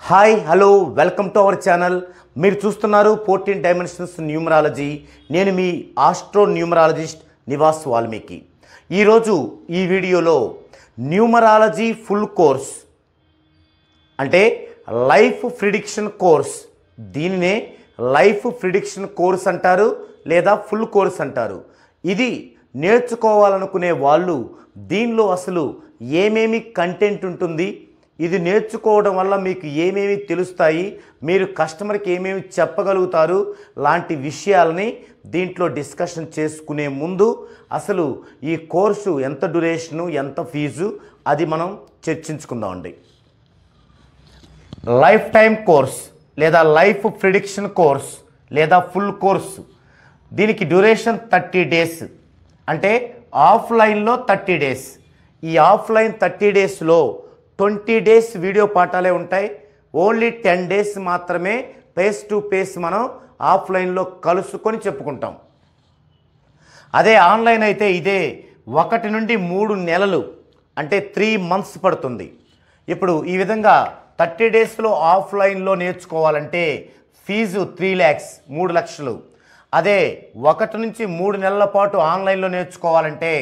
Hi hello welcome to our channel. మీరు చూస్తున్నారు 14 dimensions numerology. నేను మీ ఆస్ట్రో న్యూమరాలజిస్ట్ నివాస్ వాల్మీకి. ఈరోజు ఈ వీడియోలో న్యూమరాలజీ ఫుల్ కోర్స్ అంటే లైఫ్ ప్రిడిక్షన్ కోర్స్, దీనినే లైఫ్ ప్రిడిక్షన్ కోర్స్ అంటారు లేదా ఫుల్ కోర్స్ అంటారు. ఇది నేర్చుకోవాలనుకునే వాళ్ళు దీనిలో అసలు ఏమేమి కంటెంట్ ఉంటుంది, ఇది నేర్చుకోవడం వల్ల మీకు ఏమేమి తెలుస్తాయి, మీరు కస్టమర్కి ఏమేమి చెప్పగలుగుతారు లాంటి విషయాలని దీంట్లో డిస్కషన్ చేసుకునే ముందు అసలు ఈ కోర్సు ఎంత డ్యూరేషను, ఎంత ఫీజు అది మనం చర్చించుకుందామండి. లైఫ్ టైం కోర్స్ లేదా లైఫ్ ప్రిడిక్షన్ కోర్స్ లేదా ఫుల్ కోర్స్, దీనికి డ్యూరేషన్ 30 డేస్. అంటే ఆఫ్లైన్లో 30 డేస్. ఈ ఆఫ్లైన్ 30 డేస్లో 20 డేస్ వీడియో పాఠాలే ఉంటాయి. ఓన్లీ 10 డేస్ మాత్రమే ఫేస్ టు ఫేస్ మనం ఆఫ్లైన్లో కలుసుకొని చెప్పుకుంటాం. అదే ఆన్లైన్ అయితే ఇదే 1 నుండి 3 నెలలు అంటే 3 months పడుతుంది. ఇప్పుడు ఈ విధంగా 30 డేస్లో ఆఫ్లైన్లో నేర్చుకోవాలంటే ఫీజు 3 lakhs 3 లక్షలు. అదే 1 నుంచి 3 నెలల పాటు ఆన్లైన్లో నేర్చుకోవాలంటే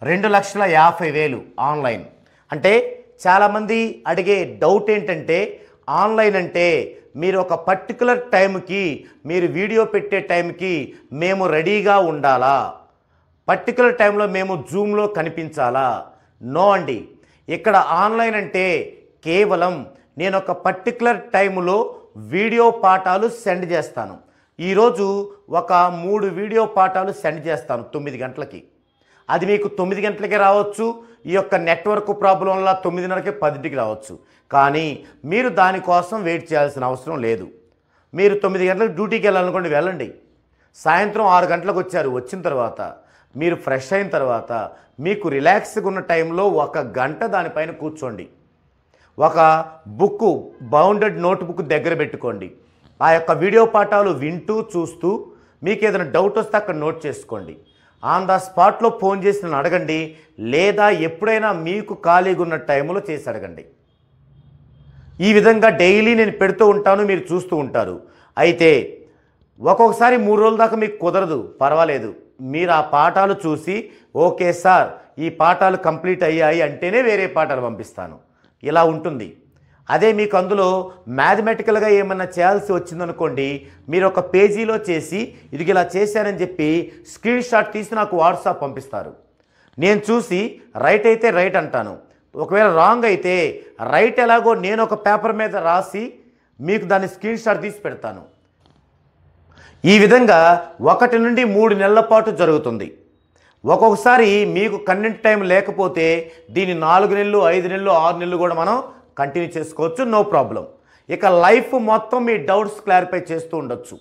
2,50,000 ఆన్లైన్. అంటే చాలామంది అడిగే డౌట్ ఏంటంటే ఆన్లైన్ అంటే మీరు ఒక పర్టికులర్ టైంకి, మీరు వీడియో పెట్టే టైంకి మేము రెడీగా ఉండాలా, పర్టికులర్ టైంలో మేము జూమ్లో కనిపించాలా? నో అండి. ఇక్కడ ఆన్లైన్ అంటే కేవలం నేను ఒక పర్టికులర్ టైంలో వీడియో పాఠాలు సెండ్ చేస్తాను. ఈరోజు ఒక 3 వీడియో పాఠాలు సెండ్ చేస్తాను 9 గంటలకి. అది మీకు 9 గంటలకే రావచ్చు, ఈ యొక్క నెట్వర్క్ ప్రాబ్లం వల్ల 9:30కి 10కి రావచ్చు. కానీ మీరు దానికోసం వెయిట్ చేయాల్సిన అవసరం లేదు. మీరు 9 గంటలకు డ్యూటీకి వెళ్ళాలనుకోండి, వెళ్ళండి. సాయంత్రం 6 గంటలకు వచ్చారు, వచ్చిన తర్వాత మీరు ఫ్రెష్ అయిన తర్వాత మీకు రిలాక్స్గా ఉన్న టైంలో 1 గంట దానిపైన కూర్చోండి. ఒక బుక్, బౌండెడ్ నోట్బుక్ దగ్గర పెట్టుకోండి. ఆ యొక్క వీడియో పాఠాలు వింటూ చూస్తూ మీకు ఏదైనా డౌట్ వస్తే అక్కడ నోట్ చేసుకోండి. ఆన్ ద స్పాట్లో ఫోన్ చేసి నన్ను అడగండి, లేదా ఎప్పుడైనా మీకు ఖాళీగా ఉన్న టైంలో చేసి అడగండి. ఈ విధంగా డైలీ నేను పెడుతూ ఉంటాను, మీరు చూస్తూ ఉంటారు. అయితే ఒక్కొక్కసారి 3 రోజుల దాకా మీకు కుదరదు, పర్వాలేదు. మీరు ఆ పాఠాలు చూసి ఓకే సార్ ఈ పాఠాలు కంప్లీట్ అయ్యాయి అంటేనే వేరే పాఠాలు పంపిస్తాను. ఇలా ఉంటుంది. అదే మీకు అందులో మ్యాథమెటికల్గా ఏమన్నా చేయాల్సి వచ్చిందనుకోండి, మీరు ఒక పేజీలో చేసి ఇది ఇలా చేశానని చెప్పి స్క్రీన్ షాట్ తీసి నాకు వాట్సాప్ పంపిస్తారు. నేను చూసి రైట్ అయితే రైట్ అంటాను, ఒకవేళ రాంగ్ అయితే రైట్ ఎలాగో నేను ఒక పేపర్ మీద రాసి మీకు దాన్ని స్క్రీన్ షాట్ తీసి పెడతాను. ఈ విధంగా 1 నుండి 3 నెలల పాటు జరుగుతుంది. ఒక్కొక్కసారి మీకు కన్వెంట్ టైం లేకపోతే దీన్ని 4 నెలలు, 5 నెలలు, 6 నెలలు కూడా మనం కంటిన్యూ చేసుకోవచ్చు, నో ప్రాబ్లం. ఇక లైఫ్ మొత్తం మీ డౌట్స్ క్లారిఫై చేస్తూ ఉండొచ్చు.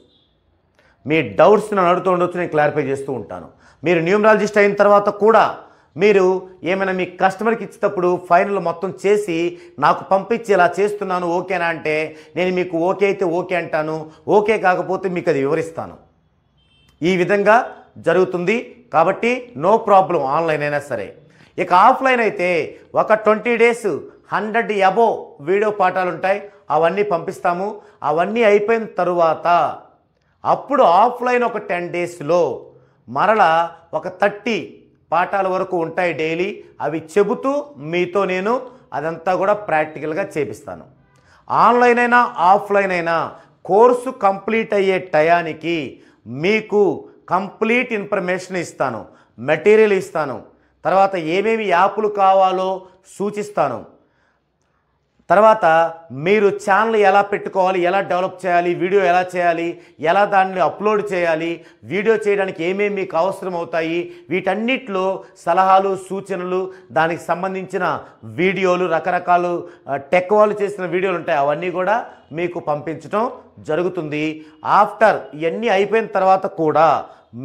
మీ డౌట్స్ నన్ను అడుగుతూ ఉండొచ్చు, నేను క్లారిఫై చేస్తూ ఉంటాను. మీరు న్యూమరాలజిస్ట్ అయిన తర్వాత కూడా మీరు ఏమైనా మీ కస్టమర్కి ఇచ్చేటప్పుడు ఫైనల్ మొత్తం చేసి నాకు పంపించి ఇలా చేస్తున్నాను ఓకేనా అంటే నేను మీకు ఓకే అయితే ఓకే అంటాను, ఓకే కాకపోతే మీకు అది వివరిస్తాను. ఈ విధంగా జరుగుతుంది. కాబట్టి నో ప్రాబ్లం, ఆన్లైన్ అయినా సరే. ఇక ఆఫ్లైన్ అయితే ఒక 20 డేస్ 100 అబోవ్ వీడియో పాఠాలు ఉంటాయి, అవన్నీ పంపిస్తాము. అవన్నీ అయిపోయిన తరువాత అప్పుడు ఆఫ్లైన్ ఒక 10 డేస్లో మరలా ఒక 30 పాఠాల వరకు ఉంటాయి డైలీ. అవి చెబుతూ మీతో నేను అదంతా కూడా ప్రాక్టికల్గా చేపిస్తాను. ఆన్లైన్ అయినా ఆఫ్లైన్ అయినా కోర్సు కంప్లీట్ అయ్యే టయానికి మీకు కంప్లీట్ ఇన్ఫర్మేషన్ ఇస్తాను, మెటీరియల్ ఇస్తాను, తర్వాత ఏమేమి యాప్లు కావాలో సూచిస్తాను. తర్వాత మీరు ఛానల్ ఎలా పెట్టుకోవాలి, ఎలా డెవలప్ చేయాలి, వీడియో ఎలా చేయాలి, ఎలా దాన్ని అప్లోడ్ చేయాలి, వీడియో చేయడానికి ఏమేమి మీకు అవసరం అవుతాయి, వీటన్నిటిలో సలహాలు, సూచనలు, దానికి సంబంధించిన వీడియోలు, రకరకాలు టెక్ వాళ్ళు చేసిన వీడియోలు ఉంటాయి, అవన్నీ కూడా మీకు పంపించడం జరుగుతుంది. ఆఫ్టర్ ఇవన్నీ అయిపోయిన తర్వాత కూడా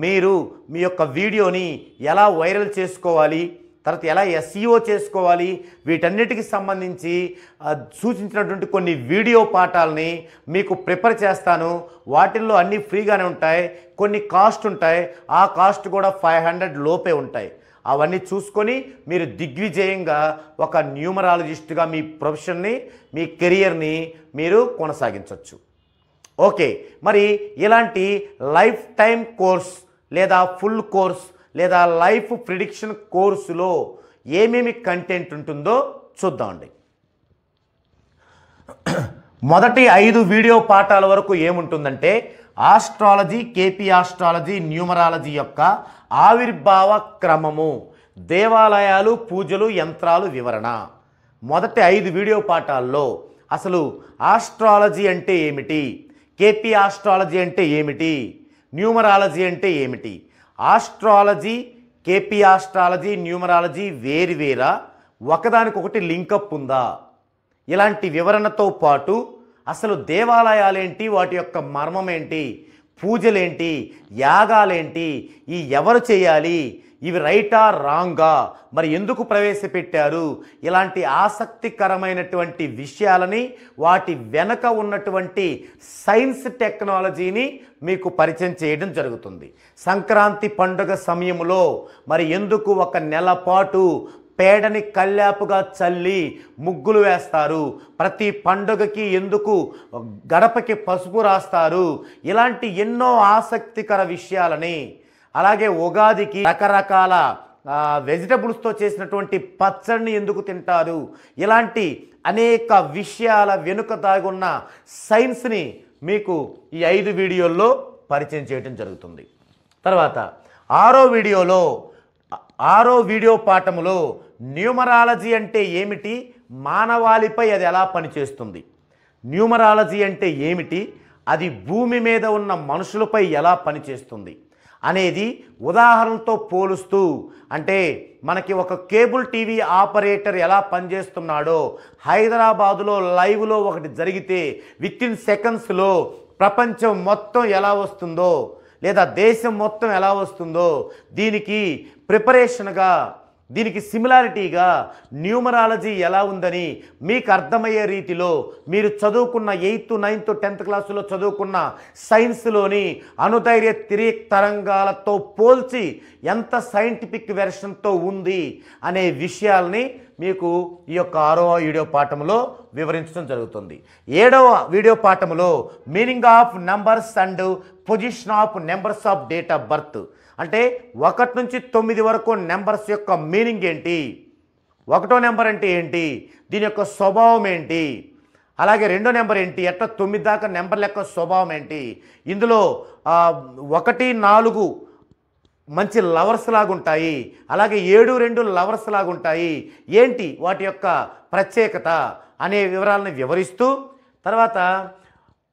మీరు మీ యొక్క వీడియోని ఎలా వైరల్ చేసుకోవాలి, తర్వాత ఎలా SEO చేసుకోవాలి, వీటన్నిటికి సంబంధించి సూచించినటువంటి కొన్ని వీడియో పాఠాలని మీకు ప్రిపేర్ చేస్తాను. వాటిల్లో అన్నీ ఫ్రీగానే ఉంటాయి, కొన్ని కాస్ట్ ఉంటాయి. ఆ కాస్ట్ కూడా 500 లోపే ఉంటాయి. అవన్నీ చూసుకొని మీరు దిగ్విజయంగా ఒక న్యూమరాలజిస్ట్గా మీ ప్రొఫెషన్ని, మీ కెరియర్ని మీరు కొనసాగించవచ్చు. ఓకే, మరి ఇలాంటి లైఫ్ టైం కోర్స్ లేదా ఫుల్ కోర్స్ లేదా లైఫ్ ప్రిడిక్షన్ కోర్సులో ఏమేమి కంటెంట్ ఉంటుందో చూద్దామండి. మొదటి 5 వీడియో పాఠాల వరకు ఏముంటుందంటే ఆస్ట్రాలజీ, కేపీ ఆస్ట్రాలజీ, న్యూమరాలజీ యొక్క ఆవిర్భావ క్రమము, దేవాలయాలు, పూజలు, యంత్రాలు వివరణ. మొదటి 5 వీడియో పాఠాల్లో అసలు ఆస్ట్రాలజీ అంటే ఏమిటి, కేపీ ఆస్ట్రాలజీ అంటే ఏమిటి, న్యూమరాలజీ అంటే ఏమిటి, ఆస్ట్రాలజీ, కేపీ ఆస్ట్రాలజీ, న్యూమరాలజీ వేరువేరా, ఒకదానికొకటి లింకప్ ఉందా, ఇలాంటి వివరణతో పాటు అసలు దేవాలయాలేంటి, వాటి యొక్క మర్మం ఏంటి, పూజలేంటి, యాగాలేంటి, ఈ ఎవరు చేయాలి, ఇవి రైటా రాంగా, మరి ఎందుకు ప్రవేశపెట్టారు, ఇలాంటి ఆసక్తికరమైనటువంటి విషయాలని, వాటి వెనక ఉన్నటువంటి సైన్స్ టెక్నాలజీని మీకు పరిచయం చేయడం జరుగుతుంది. సంక్రాంతి పండుగ సమయంలో మరి ఎందుకు ఒక నెల పాటు పేడని కల్లాపుగా చల్లి ముగ్గులు వేస్తారు, ప్రతి పండుగకి ఎందుకు గడపకి పసుపు రాస్తారు, ఇలాంటి ఎన్నో ఆసక్తికర విషయాలని, అలాగే ఉగాదికి రకరకాల వెజిటబుల్స్తో చేసినటువంటి పచ్చడిని ఎందుకు తింటారు, ఇలాంటి అనేక విషయాల వెనుక దాగున్న సైన్స్ని మీకు ఈ 5 వీడియోల్లో పరిచయం చేయడం జరుగుతుంది. తర్వాత 6వ వీడియో పాఠములో న్యూమరాలజీ అంటే ఏమిటి, మానవాళిపై అది ఎలా పనిచేస్తుంది, న్యూమరాలజీ అంటే ఏమిటి, అది భూమి మీద ఉన్న మనుషులపై ఎలా పనిచేస్తుంది అనేది ఉదాహరణతో పోలుస్తూ, అంటే మనకి ఒక కేబుల్ టీవీ ఆపరేటర్ ఎలా పనిచేస్తున్నాడో, హైదరాబాదులో లైవ్లో ఒకటి జరిగితే వితిన్ సెకండ్స్లో ప్రపంచం మొత్తం ఎలా వస్తుందో లేదా దేశం మొత్తం ఎలా వస్తుందో, దీనికి ప్రిపరేషన్గా, దీనికి సిమిలారిటీగా న్యూమరాలజీ ఎలా ఉందని మీకు అర్థమయ్యే రీతిలో మీరు చదువుకున్న 8th, 9th, 10th క్లాసులో చదువుకున్న సైన్స్లోని అణుధైర్య తిరిగి తరంగాలతో పోల్చి ఎంత సైంటిఫిక్ వెర్షన్తో ఉంది అనే విషయాల్ని మీకు ఈ యొక్క 6వ వీడియో పాఠంలో వివరించడం జరుగుతుంది. 7వ వీడియో పాఠంలో meaning of numbers and position of numbers of date of birth, అంటే 1 నుంచి 9 వరకు నెంబర్స్ యొక్క మీనింగ్ ఏంటి, 1వ నెంబర్ అంటే ఏంటి, దీని యొక్క స్వభావం ఏంటి, అలాగే 2వ నెంబర్ ఏంటి, ఎట్లా 9 దాకా నెంబర్ల యొక్క స్వభావం ఏంటి, ఇందులో 1, 4 మంచి లవర్స్ లాగా ఉంటాయి, అలాగే 7, 2 లవర్స్ లాగా ఉంటాయి, ఏంటి వాటి యొక్క ప్రత్యేకత అనే వివరాలను వివరిస్తూ, తర్వాత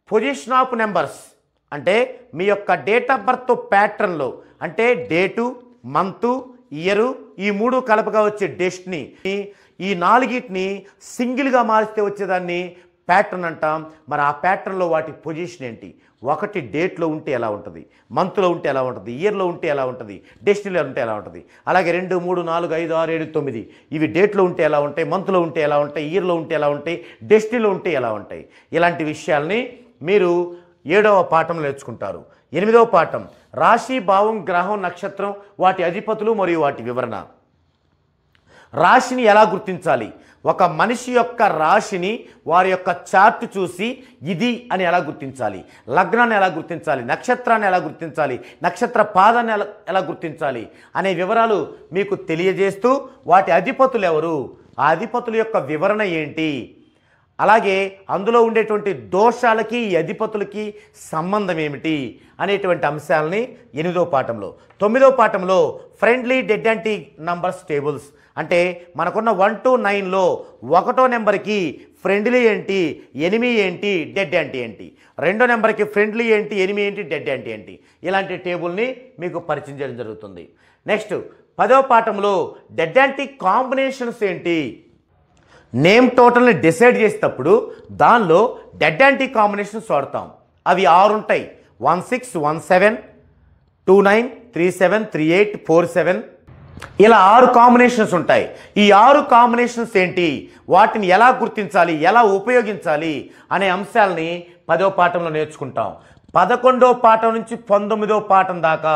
పొజిషన్ ఆఫ్ నెంబర్స్ అంటే మీ యొక్క డేట్ ఆఫ్ బర్త్ ప్యాటర్న్లో, అంటే డేటు, మంతు, ఇయరు, ఈ 3 కలపగా వచ్చే డెస్టినీ, ఈ 4ని సింగిల్గా మారిస్తే వచ్చేదాన్ని ప్యాటర్న్ అంటాం. మరి ఆ ప్యాటర్న్లో వాటి పొజిషన్ ఏంటి, 1 డేట్లో ఉంటే ఎలా ఉంటుంది, మంత్లో ఉంటే ఎలా ఉంటుంది, ఇయర్లో ఉంటే ఎలా ఉంటుంది, డెస్టినీలో ఉంటే ఎలా ఉంటుంది, అలాగే 2, 3, 4, 5, 6, 7, 9 ఇవి డేట్లో ఉంటే ఎలా ఉంటాయి, మంత్లో ఉంటే ఎలా ఉంటాయి, ఇయర్లో ఉంటే ఎలా ఉంటాయి, డెస్టినీలో ఉంటే ఎలా ఉంటాయి, ఇలాంటి విషయాల్ని మీరు 7వ పాఠంలో నేర్చుకుంటారు. 8వ పాఠం రాశి, భావం, గ్రహం, నక్షత్రం, వాటి అధిపతులు మరియు వాటి వివరణ. రాశిని ఎలా గుర్తించాలి, ఒక మనిషి యొక్క రాశిని వారి యొక్క చార్ట్ చూసి ఇది అని ఎలా గుర్తించాలి, లగ్నాన్ని ఎలా గుర్తించాలి, నక్షత్రాన్ని ఎలా గుర్తించాలి, నక్షత్ర పాదాన్ని ఎలా గుర్తించాలి అనే వివరాలు మీకు తెలియజేస్తూ, వాటి అధిపతులు ఎవరు, ఆ అధిపతుల యొక్క వివరణ ఏంటి, అలాగే అందులో ఉండేటువంటి దోషాలకి ఈ అధిపతులకి సంబంధం ఏమిటి అనేటువంటి అంశాలని 8వ పాఠంలో. 9వ పాఠంలో friendly dead anti numbers tables, అంటే మనకున్న 1 to 9లో 1వ నెంబర్కి ఫ్రెండ్లీ ఏంటి, ఎనిమీ ఏంటి, డెడ్ యాంటీ ఏంటి, 2వ నెంబర్కి ఫ్రెండ్లీ ఏంటి, ఎనిమీ ఏంటి, డెడ్ యాంటీ ఏంటి, ఇలాంటి టేబుల్ని మీకు పరిచయం చేయడం జరుగుతుంది. నెక్స్ట్ 10వ పాఠంలో డెడ్ యాంటీ కాంబినేషన్స్ ఏంటి, నేమ్ టోటల్ని డిసైడ్ చేసేటప్పుడు దానిలో డెడ్ యాంటీ కాంబినేషన్స్ వాడతాం. అవి 6 ఉంటాయి, 16, 17, 29, 37, 38, 47 ఇలా 6 కాంబినేషన్స్ ఉంటాయి. ఈ 6 కాంబినేషన్స్ ఏంటి, వాటిని ఎలా గుర్తించాలి, ఎలా ఉపయోగించాలి అనే అంశాలని 10వ పాఠంలో నేర్చుకుంటాం. 11వ పాఠం నుంచి 19వ పాఠం దాకా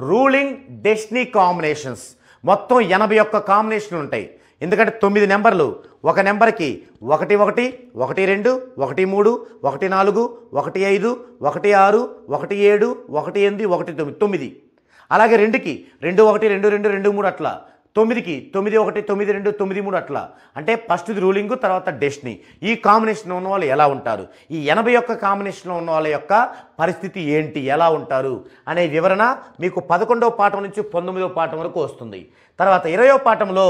రూలింగ్ డెస్టినీ కాంబినేషన్స్, మొత్తం 81 కాంబినేషన్లు ఉంటాయి. ఎందుకంటే 9 నెంబర్లు, ఒక నెంబర్కి 1 1 1 2 1 3 1 4 1 5 1 6 1 7 1 8 1 9. అలాగే 2కి 2 1 2 2 2 3 అట్లా, 9కి 9 1 9 2 9 3 అట్లా. అంటే ఫస్ట్ది రూలింగ్, తర్వాత డెస్టినీ. ఈ కాంబినేషన్ ఉన్న వాళ్ళు ఎలా ఉంటారు, ఈ 81 కాంబినేషన్లో ఉన్న వాళ్ళ యొక్క పరిస్థితి ఏంటి, ఎలా ఉంటారు అనే వివరణ మీకు 11వ పాఠం నుంచి 19వ పాఠం వరకు వస్తుంది. తర్వాత 20వ పాఠంలో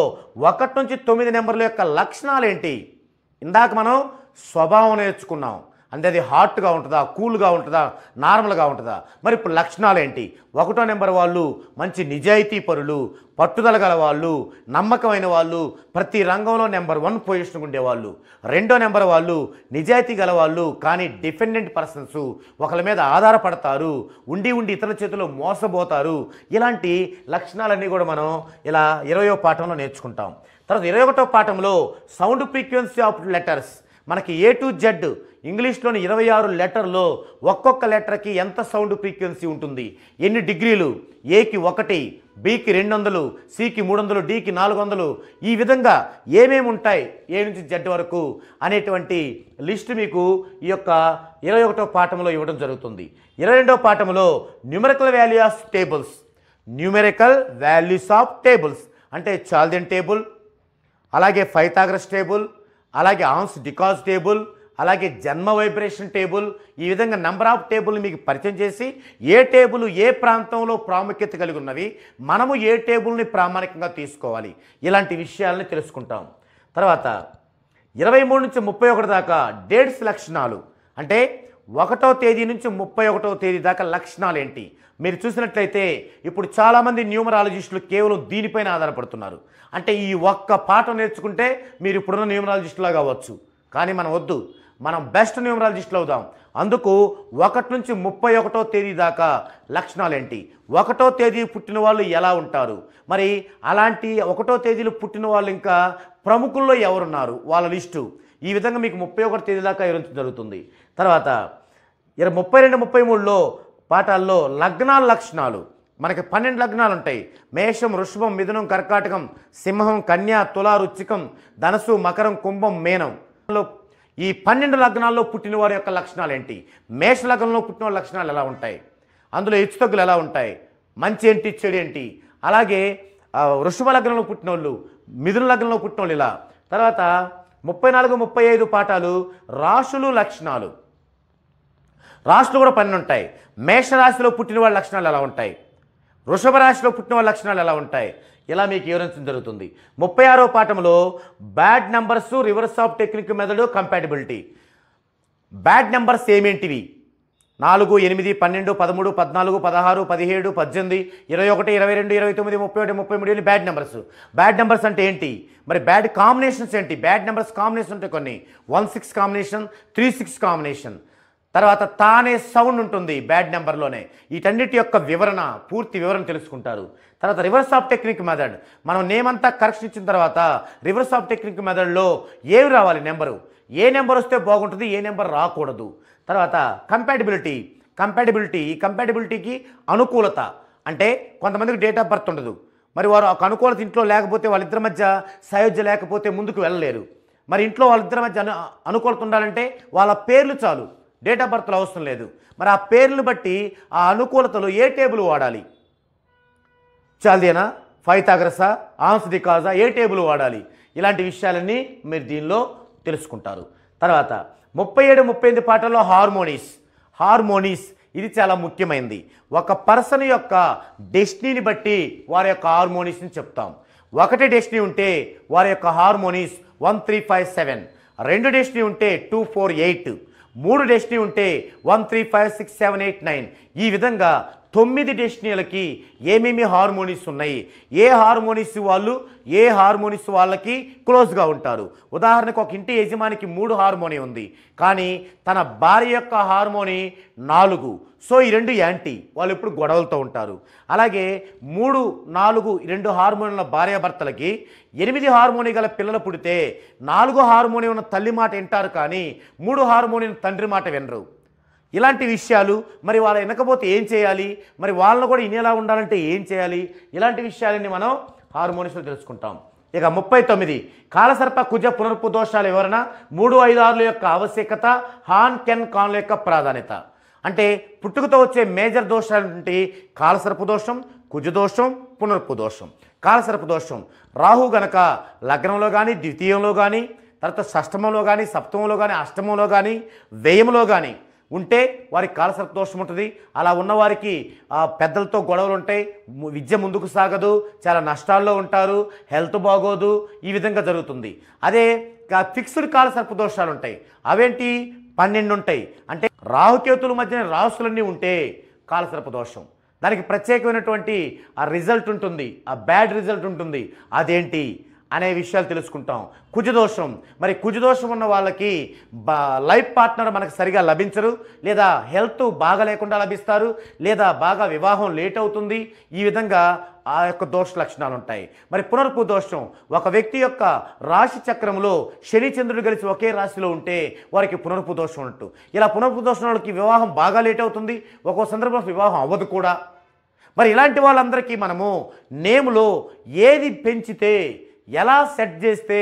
1 నుంచి 9 నెంబర్ల యొక్క లక్షణాలు ఏంటి. ఇందాక మనం స్వభావం నేర్చుకున్నాం, అంటే అది హాట్గా ఉంటుందా, కూల్గా ఉంటుందా, నార్మల్గా ఉంటుందా. మరి ఇప్పుడు లక్షణాలు ఏంటి. 1వ నెంబర్ వాళ్ళు మంచి నిజాయితీ పరులు, పట్టుదల గల వాళ్ళు, నమ్మకమైన వాళ్ళు, ప్రతి రంగంలో నెంబర్ 1 పొజిషన్ ఉండేవాళ్ళు. 2వ నెంబర్ వాళ్ళు నిజాయితీ గల వాళ్ళు, కానీ డిపెండెంట్ పర్సన్స్, ఒకరి మీద ఆధారపడతారు, ఉండి ఇతరుల చేతిలో మోసపోతారు. ఇలాంటి లక్షణాలన్నీ కూడా మనం ఇలా 20వ పాఠంలో నేర్చుకుంటాం. తర్వాత 21వ పాఠంలో సౌండ్ ఫ్రీక్వెన్సీ ఆఫ్ లెటర్స్, మనకి A to Z ఇంగ్లీష్లోని 26 లెటర్లో ఒక్కొక్క లెటర్కి ఎంత సౌండ్ ఫ్రీక్వెన్సీ ఉంటుంది, ఎన్ని డిగ్రీలు, ఏకి 1, బికి 200, సికి 300, డికి 400, ఈ విధంగా ఏమేమి ఉంటాయి A నుంచి Z వరకు అనేటువంటి లిస్ట్ మీకు ఈ యొక్క 21వ పాఠంలో ఇవ్వడం జరుగుతుంది. 22వ పాఠంలో న్యూమరికల్ వాల్యూస్ ఆఫ్ టేబుల్స్ అంటే చాల్దియన్ టేబుల్, అలాగే పైథాగరస్ టేబుల్, అలాగే ఆన్స్ డికాస్ టేబుల్, అలాగే జన్మ వైబ్రేషన్ టేబుల్, ఈ విధంగా నెంబర్ ఆఫ్ టేబుల్ మీకు పరిచయం చేసి ఏ టేబుల్ ఏ ప్రాంతంలో ప్రాముఖ్యత కలిగి ఉన్నవి, మనము ఏ టేబుల్ని ప్రామాణికంగా తీసుకోవాలి, ఇలాంటి విషయాలని తెలుసుకుంటాం. తర్వాత 23 నుంచి 31 దాకా డేట్స్ లక్షణాలు, అంటే 1వ తేదీ నుంచి 31వ తేదీ దాకా లక్షణాలు ఏంటి. మీరు చూసినట్లయితే ఇప్పుడు చాలామంది న్యూమరాలజిస్టులు కేవలం దీనిపైన ఆధారపడుతున్నారు. అంటే ఈ ఒక్క పాఠం నేర్చుకుంటే మీరు ఇప్పుడున్న న్యూమరాలజిస్టులాగా అవ్వచ్చు, కానీ మనం వద్దు, మనం బెస్ట్ న్యూమరాలజిస్టులు అవుదాం. అందుకు 1 నుంచి 31వ తేదీ దాకా లక్షణాలు ఏంటి, 1వ తేదీ పుట్టిన వాళ్ళు ఎలా ఉంటారు, మరి అలాంటి 1వ తేదీలో పుట్టిన వాళ్ళు ఇంకా ప్రముఖుల్లో ఎవరున్నారు వాళ్ళ లిస్టు, ఈ విధంగా మీకు 31వ తేదీ దాకా ఇవ్వడం జరుగుతుంది. తర్వాత 32, 33లో పాఠాల్లో లగ్నాల లక్షణాలు, మనకి 12 లగ్నాలు ఉంటాయి. మేషం, వృషభం, మిథునం, కర్కాటకం, సింహం, కన్య, తుల, వృశ్చికం, ధనస్సు, మకరం, కుంభం, మీనం. ఈ 12 లగ్నాల్లో పుట్టిన వారి యొక్క లక్షణాలు ఏంటి, మేష లగ్నంలో పుట్టిన వాళ్ళ లక్షణాలు ఎలా ఉంటాయి, అందులో హెచ్చుతగ్గులు ఎలా ఉంటాయి, మంచి ఏంటి చెడు ఏంటి. అలాగే వృషభ లగ్నంలో పుట్టిన వాళ్ళు, మిథున లగ్నంలో పుట్టిన వాళ్ళు ఇలా. తర్వాత 34, 35 పాఠాలు రాశులు లక్షణాలు, రాశులు కూడా 12 ఉంటాయి. మేషరాశిలో పుట్టిన వాళ్ళ లక్షణాలు ఎలా ఉంటాయి, వృషభ రాశిలో పుట్టిన వాళ్ళ లక్షణాలు ఎలా ఉంటాయి, ఇలా మీకు వివరించడం జరుగుతుంది. 36వ పాఠంలో bad numbers, reverse of technique method, compatibility. Bad numbers ఏమేంటివి, 4, 8, 12, 13, 14, 16, 17, 18, 21, 22, 29, 31, 33 బ్యాడ్ నెంబర్స్. బ్యాడ్ నెంబర్స్ అంటే ఏంటి, మరి బ్యాడ్ కాంబినేషన్స్ ఏంటి. బ్యాడ్ నెంబర్స్ కాంబినేషన్ ఉంటాయి కొన్ని, 1-6 కాంబినేషన్, 3-6 కాంబినేషన్. తర్వాత తానే సౌండ్ ఉంటుంది బ్యాడ్ నెంబర్లోనే. వీటన్నిటి యొక్క వివరణ, పూర్తి వివరణ తెలుసుకుంటారు. తర్వాత రివర్స్ ఆఫ్ టెక్నిక్ మెథడ్, మనం నేమ్ అంతా కరెక్షన్ ఇచ్చిన తర్వాత రివర్స్ ఆఫ్ టెక్నిక్ మెథడ్లో ఏవి రావాలి నెంబరు, ఏ నెంబర్ వస్తే బాగుంటుంది, ఏ నెంబర్ రాకూడదు. తర్వాత కంపాటిబిలిటీ, ఈ కంపాటిబిలిటీకి అనుకూలత, అంటే కొంతమందికి డేట్ ఆఫ్ బర్త్ ఉండదు, మరి వారు ఒక అనుకూలత ఇంట్లో లేకపోతే వాళ్ళిద్దరి మధ్య సయోధ్య లేకపోతే ముందుకు వెళ్ళలేరు. మరి ఇంట్లో వాళ్ళిద్దరి మధ్య అనుకూలత ఉండాలంటే వాళ్ళ పేర్లు చాలు, డేట్ ఆఫ్ బర్త్లో అవసరం లేదు. మరి ఆ పేర్లను బట్టి ఆ అనుకూలతలో ఏ టేబుల్ వాడాలి, చాల్దియనా, పైథాగరసా, ఆన్స్ డికాసా, ఏ టేబుల్ వాడాలి, ఇలాంటి విషయాలన్నీ మీరు దీనిలో తెలుసుకుంటారు. తర్వాత 37, 38 పాఠాల్లో హార్మోనీస్ ఇది చాలా ముఖ్యమైనది. ఒక పర్సన్ యొక్క డెస్టినీని బట్టి వారి యొక్క హార్మోనీస్ని చెప్తాం. 1 డెస్టినీ ఉంటే వారి యొక్క హార్మోనీస్ 1, 3, 5, 7. 2 డెస్టినీ ఉంటే 2, 4, 8. 3 డెస్టినీ ఉంటే 1, 3, 5, 6, 7, 8, 9. ఈ విధంగా 9 డెస్టినీలకి ఏమేమి హార్మోనీస్ ఉన్నాయి, ఏ హార్మోనీస్ వాళ్ళు ఏ హార్మోనీస్ వాళ్ళకి క్లోజ్గా ఉంటారు. ఉదాహరణకు ఒక ఇంటి యజమానికి 3 హార్మోనీ ఉంది, కానీ తన భార్య యొక్క హార్మోనీ 4. సో ఈ 2 యాంటీ, వాళ్ళు ఎప్పుడు గొడవలతో ఉంటారు. అలాగే 3, 4, 2 హార్మోన్ల భార్యాభర్తలకి 8 హార్మోనీ గల పిల్లలు పుడితే 4 హార్మోనీ ఉన్న తల్లి మాట వింటారు, కానీ 3 హార్మోనీ తండ్రి మాట వినరు. ఇలాంటి విషయాలు, మరి వాళ్ళ వినకపోతే ఏం చేయాలి, మరి వాళ్ళను కూడా వినేలా ఉండాలంటే ఏం చేయాలి, ఇలాంటి విషయాలన్నీ మనం హార్మోనియస్లో తెలుసుకుంటాం. ఇక 39 కాలసర్ప కుజ పునర్పు దోషాల వివరణ, 3, 5, 6 యొక్క ఆవశ్యకత, హాన్ కెన్ కాన్ల యొక్క ప్రాధాన్యత. అంటే పుట్టుకతో వచ్చే మేజర్ దోషాలు ఏంటి? కాలసర్ప దోషం, కుజదోషం, పునర్పు దోషం. కాలసర్ప దోషం రాహు గనక లగ్నంలో కానీ, ద్వితీయంలో కానీ, తర్వాత షష్టమంలో కానీ, సప్తమంలో కానీ, అష్టమంలో కానీ, వ్యయంలో కానీ ఉంటే వారికి కాలసర్ప దోషం ఉంటుంది. అలా ఉన్నవారికి పెద్దలతో గొడవలు ఉంటాయి, విద్య ముందుకు సాగదు, చాలా నష్టాల్లో ఉంటారు, హెల్త్ బాగోదు, ఈ విధంగా జరుగుతుంది. అదే ఫిక్స్డ్ కాలసర్ప దోషాలు ఉంటాయి. అవేంటి? 12 ఉంటాయి. అంటే రాహుకేతుల మధ్యన రాసులన్నీ ఉంటే కాలసర్ప దోషం. దానికి ప్రత్యేకమైనటువంటి ఆ రిజల్ట్ ఉంటుంది, ఆ బ్యాడ్ రిజల్ట్ ఉంటుంది. అదేంటి అనే విషయాలు తెలుసుకుంటాం. కుజదోషం, మరి కుజదోషం ఉన్న వాళ్ళకి లైఫ్ పార్ట్నర్ మనకు సరిగా లభించరు, లేదా హెల్త్ బాగా లేకుండా లభిస్తారు, లేదా బాగా వివాహం లేట్ అవుతుంది. ఈ విధంగా ఆ యొక్క దోష లక్షణాలు ఉంటాయి. మరి పునర్పు దోషం, ఒక వ్యక్తి యొక్క రాశి చక్రంలో శని చంద్రుడు కలిసి ఒకే రాశిలో ఉంటే వారికి పునర్పు దోషం ఉన్నట్టు. ఇలా పునర్పు దోషం వాళ్ళకి వివాహం బాగా లేట్ అవుతుంది, ఒక్కో సందర్భంలో వివాహం అవ్వదు కూడా. మరి ఇలాంటి వాళ్ళందరికీ మనము నేములో ఏది పెంచితే, ఎలా సెట్ చేస్తే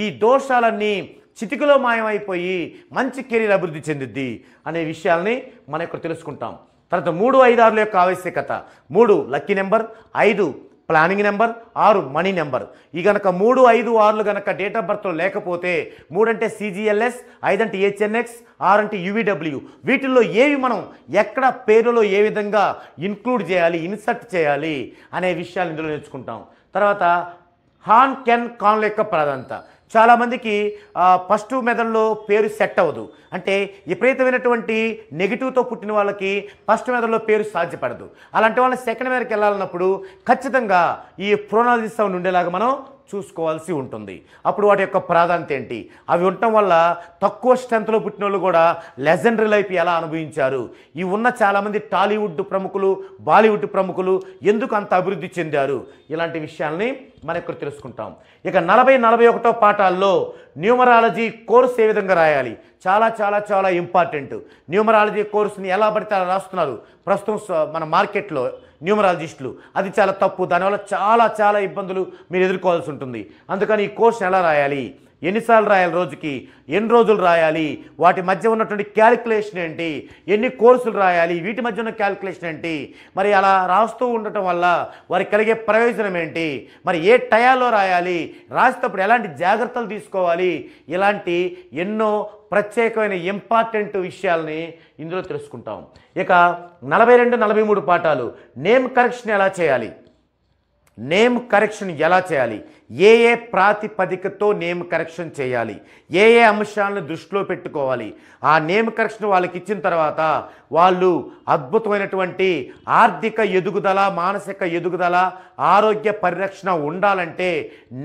ఈ దోషాలన్నీ చిటికలో మాయమైపోయి మంచి కెరీర్ అభివృద్ధి చెందిద్ది అనే విషయాల్ని మనం ఇక్కడ తెలుసుకుంటాం. తర్వాత 3, 5, 6 యొక్క ఆవశ్యకత. 3 lucky number, 5 planning number, 6 money number. ఈ కనుక 3, 5, 6 కనుక డేట్ ఆఫ్ బర్త్లో లేకపోతే 3 అంటే CGLS, 5 అంటే HNX, 6 అంటే UVW. వీటిల్లో ఏవి మనం ఎక్కడ పేరులో ఏ విధంగా ఇన్క్లూడ్ చేయాలి, ఇన్సర్ట్ చేయాలి అనే విషయాలు ఇందులో నేర్చుకుంటాం. తర్వాత హాన్ కెన్ కాన్ల యొక్క ప్రాధాన్యత. చాలామందికి ఫస్ట్ మెథడ్లో పేరు సెట్ అవ్వదు. అంటే విపరీతమైనటువంటి నెగిటివ్తో పుట్టిన వాళ్ళకి ఫస్ట్ మెథడ్లో పేరు సాధ్యపడదు. అలాంటి వాళ్ళని సెకండ్ మెథడ్కి వెళ్ళాలన్నప్పుడు ఖచ్చితంగా ఈ ప్రోనాలజీ సౌండ్ ఉండేలాగా మనం చూసుకోవాల్సి ఉంటుంది. అప్పుడు వాటి యొక్క ప్రాధాన్యత ఏంటి, అవి ఉండటం వల్ల తక్కువ స్ట్రెంత్లో పుట్టిన వాళ్ళు కూడా లెజెండరీ లైఫ్ ఎలా అనుభవించారు, ఈ ఉన్న చాలామంది టాలీవుడ్ ప్రముఖులు, బాలీవుడ్ ప్రముఖులు ఎందుకు అంత అభివృద్ధి చెందారు, ఇలాంటి విషయాల్ని మనం ఇక్కడ తెలుసుకుంటాం. ఇక 40, 41 పాఠాల్లో న్యూమరాలజీ కోర్స్ ఏ విధంగా రాయాలి, చాలా చాలా చాలా ఇంపార్టెంట్. న్యూమరాలజీ కోర్సుని ఎలా పడితే అలా రాస్తున్నారు ప్రస్తుతం మన మార్కెట్లో న్యూమరాలజిస్టులు. అది చాలా తప్పు. దానివల్ల చాలా చాలా ఇబ్బందులు మీరు ఎదుర్కోవాల్సి ఉంటుంది. అందుకని ఈ కోర్సుని ఎలా రాయాలి, ఎన్నిసార్లు రాయాలి, రోజుకి ఎన్ని రోజులు రాయాలి, వాటి మధ్య ఉన్నటువంటి క్యాలిక్యులేషన్ ఏంటి, ఎన్ని కోర్సులు రాయాలి, వీటి మధ్య ఉన్న క్యాలిక్యులేషన్ ఏంటి, మరి అలా రాస్తూ ఉండటం వల్ల వారికి కలిగే ప్రయోజనం ఏంటి, మరి ఏ టయాల్లో రాయాలి, రాసేటప్పుడు ఎలాంటి జాగ్రత్తలు తీసుకోవాలి, ఇలాంటి ఎన్నో ప్రత్యేకమైన ఇంపార్టెంట్ విషయాల్ని ఇందులో తెలుసుకుంటాం. ఇక 42, 43 పాఠాలు నేమ్ కరెక్షన్ ఎలా చేయాలి, నేమ్ కరెక్షన్ ఎలా చేయాలి, ఏ ఏ ప్రాతిపదికతో నేమ్ కరెక్షన్ చేయాలి, ఏ ఏ అంశాలను దృష్టిలో పెట్టుకోవాలి, ఆ నేమ్ కరెక్షన్ వాళ్ళకి ఇచ్చిన తర్వాత వాళ్ళు అద్భుతమైనటువంటి ఆర్థిక ఎదుగుదల, మానసిక ఎదుగుదల, ఆరోగ్య పరిరక్షణ ఉండాలంటే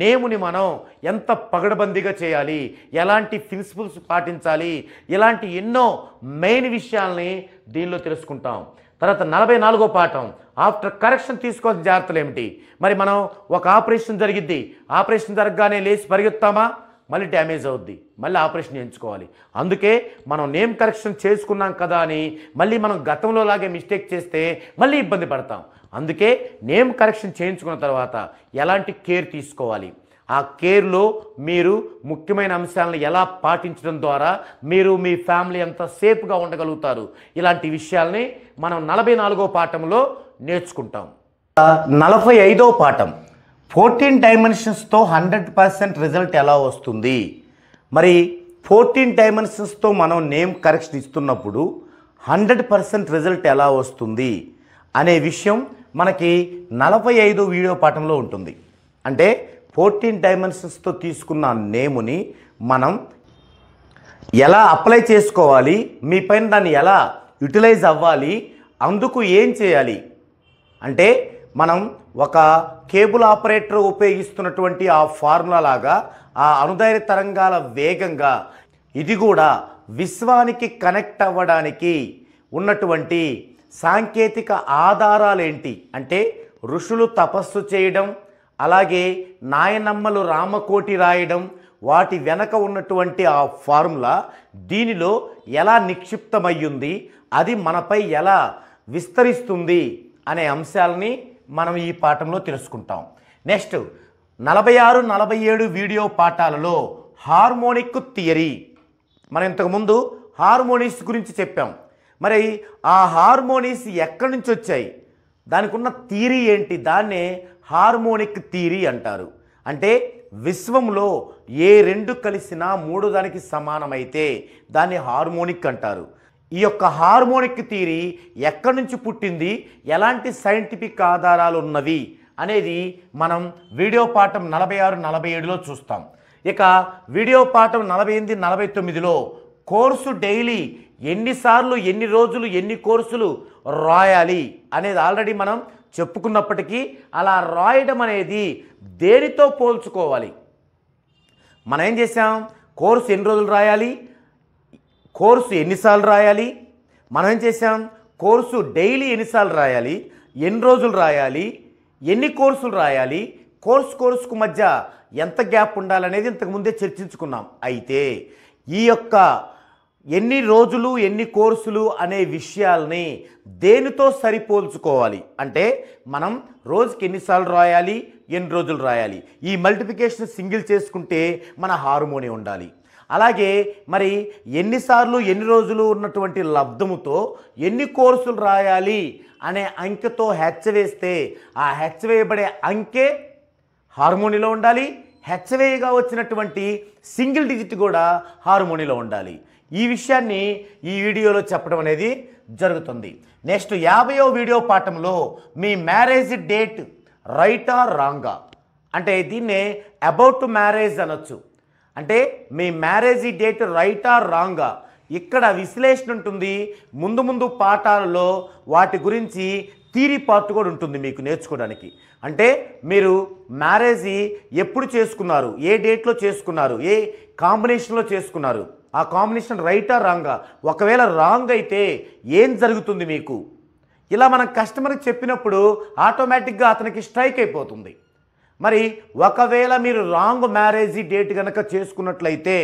నేముని మనం ఎంత పగడబందీగా చేయాలి, ఎలాంటి ప్రిన్సిపల్స్ పాటించాలి, ఇలాంటి ఎన్నో మెయిన్ విషయాల్ని దీనిలో తెలుసుకుంటాం. తర్వాత 44వ పాఠం ఆఫ్టర్ కరెక్షన్ తీసుకోవాల్సిన జాగ్రత్తలు ఏమిటి. మరి మనం ఒక ఆపరేషన్ జరిగిద్ది, ఆపరేషన్ జరగగానే లేచి పరిగెత్తామా, మళ్ళీ డ్యామేజ్ అవుద్ది, మళ్ళీ ఆపరేషన్ చేయించుకోవాలి. అందుకే మనం నేమ్ కరెక్షన్ చేసుకున్నాం కదా అని మళ్ళీ మనం గతంలో లాగే మిస్టేక్ చేస్తే మళ్ళీ ఇబ్బంది పడతాం. అందుకే నేమ్ కరెక్షన్ చేయించుకున్న తర్వాత ఎలాంటి కేర్ తీసుకోవాలి, ఆ కేర్లో మీరు ముఖ్యమైన అంశాలను ఎలా పాటించడం ద్వారా మీరు మీ ఫ్యామిలీ ఎంత సేఫ్గా ఉండగలుగుతారు, ఇలాంటి విషయాల్ని మనం 44వ పాఠంలో నేర్చుకుంటాం. 45వ పాఠం 14 డైమెన్షన్స్తో 100% రిజల్ట్ ఎలా వస్తుంది. మరి 14 డైమెన్షన్స్తో మనం నేమ్ కరెక్షన్ ఇస్తున్నప్పుడు 100% రిజల్ట్ ఎలా వస్తుంది అనే విషయం మనకి 45వ వీడియో పాఠంలో ఉంటుంది. అంటే 14 డైమెన్షన్స్తో తీసుకున్న నేముని మనం ఎలా అప్లై చేసుకోవాలి, మీ పైన దాన్ని ఎలా యూటిలైజ్ అవ్వాలి, అందుకు ఏం చేయాలి అంటే మనం ఒక కేబుల్ ఆపరేటర్ ఉపయోగిస్తున్నటువంటి ఆ ఫార్ములా లాగా ఆ అనుదైర్య తరంగాల వేగంగా ఇది కూడా విశ్వానికి కనెక్ట్ అవ్వడానికి ఉన్నటువంటి సాంకేతిక ఆధారాలేంటి అంటే ఋషులు తపస్సు చేయడం, అలాగే నాయనమ్మలు రామకోటి రాయడం, వాటి వెనక ఉన్నటువంటి ఆ ఫార్ములా దీనిలో ఎలా నిక్షిప్తమయ్యింది, అది మనపై ఎలా విస్తరిస్తుంది అనే అంశాలని మనం ఈ పాఠంలో తెలుసుకుంటాం. నెక్స్ట్ 46, 47 వీడియో పాఠాలలో హార్మోనిక్ థియరీ. మనం ఇంతకుముందు హార్మోనిక్స్ గురించి చెప్పాం. మరి ఆ హార్మోనిక్స్ ఎక్కడి నుంచి వచ్చాయి, దానికి ఉన్న థియరీ ఏంటి, దాన్నే హార్మోనిక్ థియరీ అంటారు. అంటే విశ్వంలో ఏ రెండు కలిసినా మూడు దానికి సమానమైతే దాన్ని హార్మోనిక్ అంటారు. ఈ యొక్క హార్మోనిక్ థియరీ ఎక్కడి నుంచి పుట్టింది, ఎలాంటి సైంటిఫిక్ ఆధారాలు ఉన్నవి అనేది మనం వీడియో పాఠం 46, 47లో చూస్తాం. ఇక వీడియో పాఠం 48, 49లో కోర్సు డైలీ ఎన్నిసార్లు, ఎన్ని రోజులు, ఎన్ని కోర్సులు రాయాలి అనేది ఆల్రెడీ మనం చెప్పుకున్నప్పటికీ అలా రాయడం అనేది దేనితో పోల్చుకోవాలి. మనం ఏం చేసాం, కోర్సు ఎన్ని రోజులు రాయాలి, కోర్సు ఎన్నిసార్లు రాయాలి, మనం ఏం చేసాం, కోర్సు డైలీ ఎన్నిసార్లు రాయాలి, ఎన్ని రోజులు రాయాలి, ఎన్ని కోర్సులు రాయాలి, కోర్సుకు మధ్య ఎంత గ్యాప్ ఉండాలనేది ఇంతకుముందే చర్చించుకున్నాం. అయితే ఈ యొక్క ఎన్ని రోజులు, ఎన్ని కోర్సులు అనే విషయాల్ని దేనితో సరిపోల్చుకోవాలి అంటే మనం రోజుకి ఎన్నిసార్లు రాయాలి, ఎన్ని రోజులు రాయాలి, ఈ మల్టిప్లికేషన్ సింగిల్ చేసుకుంటే మన హార్మోని ఉండాలి. అలాగే మరి ఎన్నిసార్లు, ఎన్ని రోజులు ఉన్నటువంటి లబ్ధముతో ఎన్ని కోర్సులు రాయాలి అనే అంకెతో హెచ్చ వేస్తే ఆ హెచ్చ వేయబడే అంకె హార్మోనిలో ఉండాలి. హెచ్చవేయగా వచ్చినటువంటి సింగిల్ డిజిట్ కూడా హార్మోనిలో ఉండాలి. ఈ విషయాన్ని ఈ వీడియోలో చెప్పడం అనేది జరుగుతుంది. నెక్స్ట్ 50వ వీడియో పాఠంలో మీ మ్యారేజ్ డేట్ రైటా రాంగా, అంటే దీన్నే అబౌట్ మ్యారేజ్ అనొచ్చు. అంటే మీ మ్యారేజ్ డేట్ రైటా రాంగా, ఇక్కడ విశ్లేషణ ఉంటుంది. ముందు ముందు పాఠాలలో వాటి గురించి థియరీ పార్ట్ కూడా ఉంటుంది మీకు నేర్చుకోవడానికి. అంటే మీరు మ్యారేజ్ ఎప్పుడు చేసుకున్నారు, ఏ డేట్లో చేసుకున్నారు, ఏ కాంబినేషన్లో చేసుకున్నారు, ఆ కాంబినేషన్ రైటా రాంగా, ఒకవేళ రాంగ్ అయితే ఏం జరుగుతుంది మీకు, ఇలా మనం కస్టమర్కి చెప్పినప్పుడు ఆటోమేటిక్గా అతనికి స్ట్రైక్ అయిపోతుంది. మరి ఒకవేళ మీరు రాంగ్ మ్యారేజ్ డేట్ కనుక చేసుకున్నట్లయితే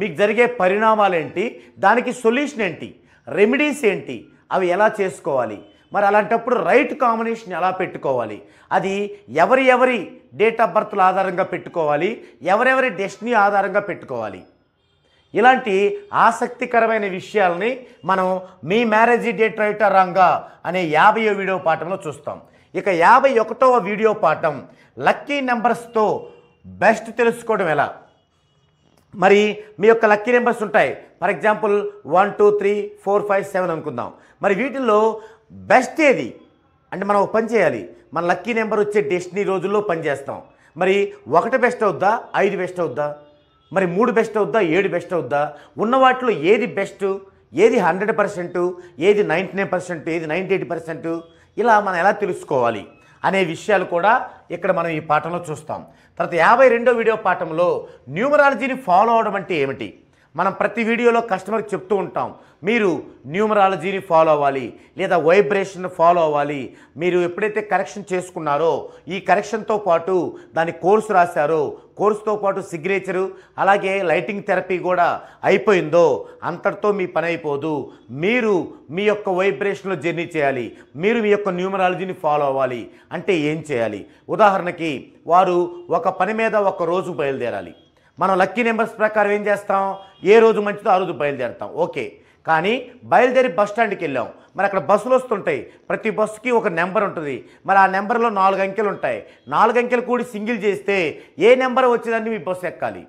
మీకు జరిగే పరిణామాలు ఏంటి, దానికి సొల్యూషన్ ఏంటి, రెమెడీస్ ఏంటి, అవి ఎలా చేసుకోవాలి, మరి అలాంటప్పుడు రైట్ కాంబినేషన్ ఎలా పెట్టుకోవాలి, అది ఎవరి డేట్ ఆఫ్ బర్త్ల ఆధారంగా పెట్టుకోవాలి, ఎవరెవరి డెస్టినీ ఆధారంగా పెట్టుకోవాలి, ఇలాంటి ఆసక్తికరమైన విషయాలని మనం మీ మ్యారేజ్ డేట్ రైటా రాంగా అనే 50వ వీడియో పాఠంలో చూస్తాం. ఇక 51వ వీడియో పాఠం లక్కీ నెంబర్స్తో బెస్ట్ తెలుసుకోవడం ఎలా. మరి మీ యొక్క లక్కీ నెంబర్స్ ఉంటాయి. ఫర్ ఎగ్జాంపుల్ 1, 2, 3, 4, 5, 7 అనుకుందాం. మరి వీటిల్లో బెస్ట్ ఏది అంటే మనం ఒక పని చేయాలి, మన లక్కీ నెంబర్ వచ్చే డెస్టినీ రోజుల్లో పనిచేస్తాం. మరి 1 బెస్ట్ అవుద్దా, 5 బెస్ట్ అవుద్దా, మరి 3 బెస్ట్ అవుద్దా, 7 బెస్ట్ అవుద్దా, ఉన్న వాటిలో ఏది బెస్ట్, ఏది 100%, ఏది 99%, ఏది 98%, ఇలా మనం ఎలా తెలుసుకోవాలి అనే విషయాలు కూడా ఇక్కడ మనం ఈ పాఠంలో చూస్తాం. తర్వాత 52వ వీడియో పాఠంలో న్యూమరాలజీని ఫాలో అవడం అంటే ఏమిటి. మనం ప్రతి వీడియోలో కస్టమర్కి చెప్తూ ఉంటాం, మీరు న్యూమరాలజీని ఫాలో అవ్వాలి లేదా వైబ్రేషన్ ఫాలో అవ్వాలి. మీరు ఎప్పుడైతే కరెక్షన్ చేసుకున్నారో ఈ కరెక్షన్తో పాటు దాని కోర్సు రాశారో, కోర్సుతో పాటు సిగ్నేచరు అలాగే లైటింగ్ థెరపీ కూడా అయిపోయిందో అంతటితో మీ పని అయిపోదు. మీరు మీ యొక్క వైబ్రేషన్లో జర్నీ చేయాలి, మీరు మీ యొక్క న్యూమరాలజీని ఫాలో అవ్వాలి. అంటే ఏం చేయాలి, ఉదాహరణకి వారు ఒక పని మీద ఒక రోజు బయలుదేరాలి. మనం లక్కీ నెంబర్స్ ప్రకారం ఏం చేస్తాం, ఏ రోజు మంచిదో ఆ రోజు బయలుదేరుతాం. ఓకే, కానీ బయలుదేరి బస్ స్టాండ్కి వెళ్ళాం. మరి అక్కడ బస్సులు వస్తుంటాయి, ప్రతి బస్సుకి ఒక నెంబర్ ఉంటుంది. మరి ఆ నెంబర్లో 4 అంకెలు ఉంటాయి. 4 అంకెలు కూడి సింగిల్ చేస్తే ఏ నెంబర్ వచ్చిందని మీ బస్సు ఎక్కాలి.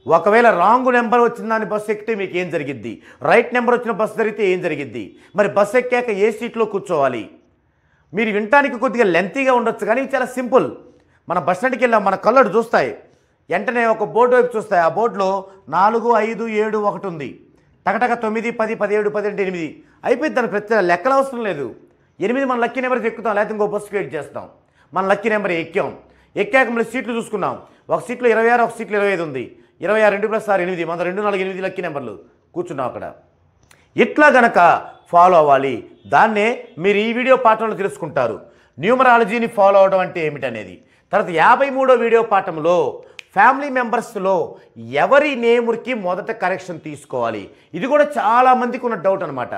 ఒకవేళ రాంగ్ నెంబర్ వచ్చిందని బస్సు ఎక్కితే మీకు ఏం జరిగిద్ది, రైట్ నెంబర్ వచ్చిన బస్సు జరిగితే ఏం జరిగిద్ది, మరి బస్సు ఎక్కాక ఏ సీట్లో కూర్చోవాలి. మీరు వినటానికి కొద్దిగా లెంతీగా ఉండొచ్చు కానీ చాలా సింపుల్. మన బస్ స్టాండ్కి వెళ్ళాం, మన కళ్ళడు చూస్తాయి, వెంటనే ఒక బోర్డు వైపు చూస్తాయి. ఆ బోర్డులో 4, 5, 7, 1 ఉంది. టకటక 9, 10, 17, 18, 8 అయిపోయింది. దాని ప్రతి లెక్కలు అవసరం లేదు. 8 మన లక్కీ నెంబర్కి ఎక్కుతాం, లేకపోతే ఇంకో బస్సుకి వెయిట్ చేస్తాం. మన లక్కీ నెంబర్ ఎక్కాక మళ్ళీ సీట్లు చూసుకున్నాం. ఒక సీట్లో 26, ఒక సీట్లో 25 ఉంది. 26, 2 + 6 8, మన 2, 4, 8 లక్కీ నెంబర్లు కూర్చున్నాం అక్కడ. ఇట్లా గనక ఫాలో అవ్వాలి. దాన్నే మీరు ఈ వీడియో పాఠంలో తెలుసుకుంటారు, న్యూమరాలజీని ఫాలో అవడం అంటే ఏమిటనేది. తర్వాత 53వ వీడియో పాఠంలో ఫ్యామిలీ మెంబర్స్లో ఎవరి నేముకి మొదట కరెక్షన్ తీసుకోవాలి. ఇది కూడా చాలామందికి ఉన్న డౌట్ అనమాట.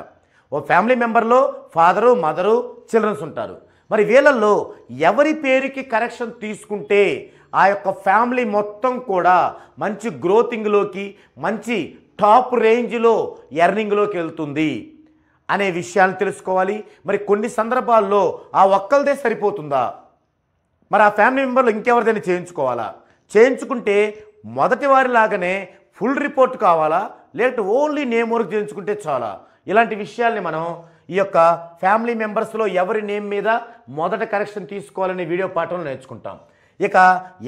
ఓ ఫ్యామిలీ మెంబర్లో ఫాదరు, మదరు, చిల్డ్రన్స్ ఉంటారు. మరి వీళ్ళల్లో ఎవరి పేరుకి కరెక్షన్ తీసుకుంటే ఆ యొక్క ఫ్యామిలీ మొత్తం కూడా మంచి గ్రోతింగ్లోకి, మంచి టాప్ రేంజ్లో ఎర్నింగ్లోకి వెళ్తుంది అనే విషయాన్ని తెలుసుకోవాలి. మరి కొన్ని సందర్భాల్లో ఆ ఒక్కరిదే సరిపోతుందా, మరి ఆ ఫ్యామిలీ మెంబర్లు ఇంకెవరిదైనా చేయించుకోవాలా, చేయించుకుంటే మొదటి వారిలాగానే ఫుల్ రిపోర్ట్ కావాలా, లేకపోతే ఓన్లీ నేమ్ వర్క్ చేయించుకుంటే చాలా, ఇలాంటి విషయాల్ని మనం ఈ యొక్క ఫ్యామిలీ మెంబర్స్లో ఎవరి నేమ్ మీద మొదట కరెక్షన్ తీసుకోవాలనే వీడియో పాఠంలో నేర్చుకుంటాం. ఇక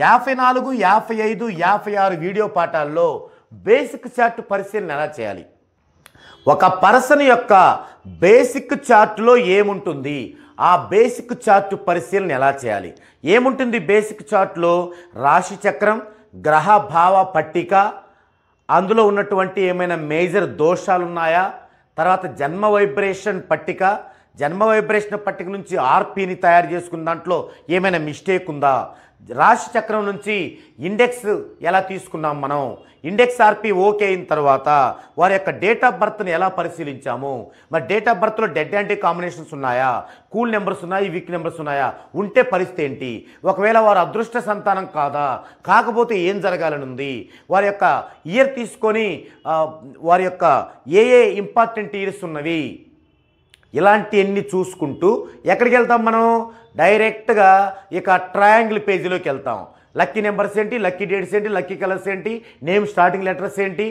54, 55, 56 వీడియో పాఠాల్లో బేసిక్ చార్ట్ పరిశీలన ఎలా చేయాలి, ఒక పర్సన్ యొక్క బేసిక్ చార్ట్లో ఏముంటుంది, ఆ బేసిక్ చార్ట్ పరిశీలన ఎలా చేయాలి, ఏముంటుంది బేసిక్ చార్ట్లో, రాశి చక్రం, గ్రహ భావ పట్టిక, అందులో ఉన్నటువంటి ఏమైనా మేజర్ దోషాలు ఉన్నాయా, తర్వాత జన్మ వైబ్రేషన్ పట్టిక, జన్మ వైబ్రేషన్ పట్టిక నుంచి ఆర్పీని తయారు చేసుకున్న దాంట్లో ఏమైనా మిస్టేక్ ఉందా, రాశి చక్రం నుంచి ఇండెక్స్ ఎలా తీసుకున్నాం మనం, ఇండెక్స్ ఆర్పీ ఓకే అయిన తర్వాత వారి యొక్క డేట్ ఆఫ్ బర్త్ని ఎలా పరిశీలించాము, మరి డేట్ ఆఫ్ బర్త్లో డెడ్ యాంటీ కాంబినేషన్స్ ఉన్నాయా, కూల్ నెంబర్స్ ఉన్నాయా, వీక్ నెంబర్స్ ఉన్నాయా, ఉంటే పరిస్థితి ఏంటి, ఒకవేళ వారు అదృష్ట సంతానం కాదా, కాకపోతే ఏం జరగాలని ఉంది, వారి యొక్క ఇయర్ తీసుకొని వారి యొక్క ఏ ఇంపార్టెంట్ ఇయర్స్ ఉన్నవి, ఇలాంటివన్నీ చూసుకుంటూ ఎక్కడికి వెళ్తాం మనం, డైరెక్ట్గా ఇక ట్రయాంగిల్ పేజీలోకి వెళ్తాం. లక్కీ నెంబర్స్ ఏంటి, లక్కీ డేట్స్ ఏంటి, లక్కీ కలర్స్ ఏంటి, నేమ్ స్టార్టింగ్ లెటర్స్ ఏంటి,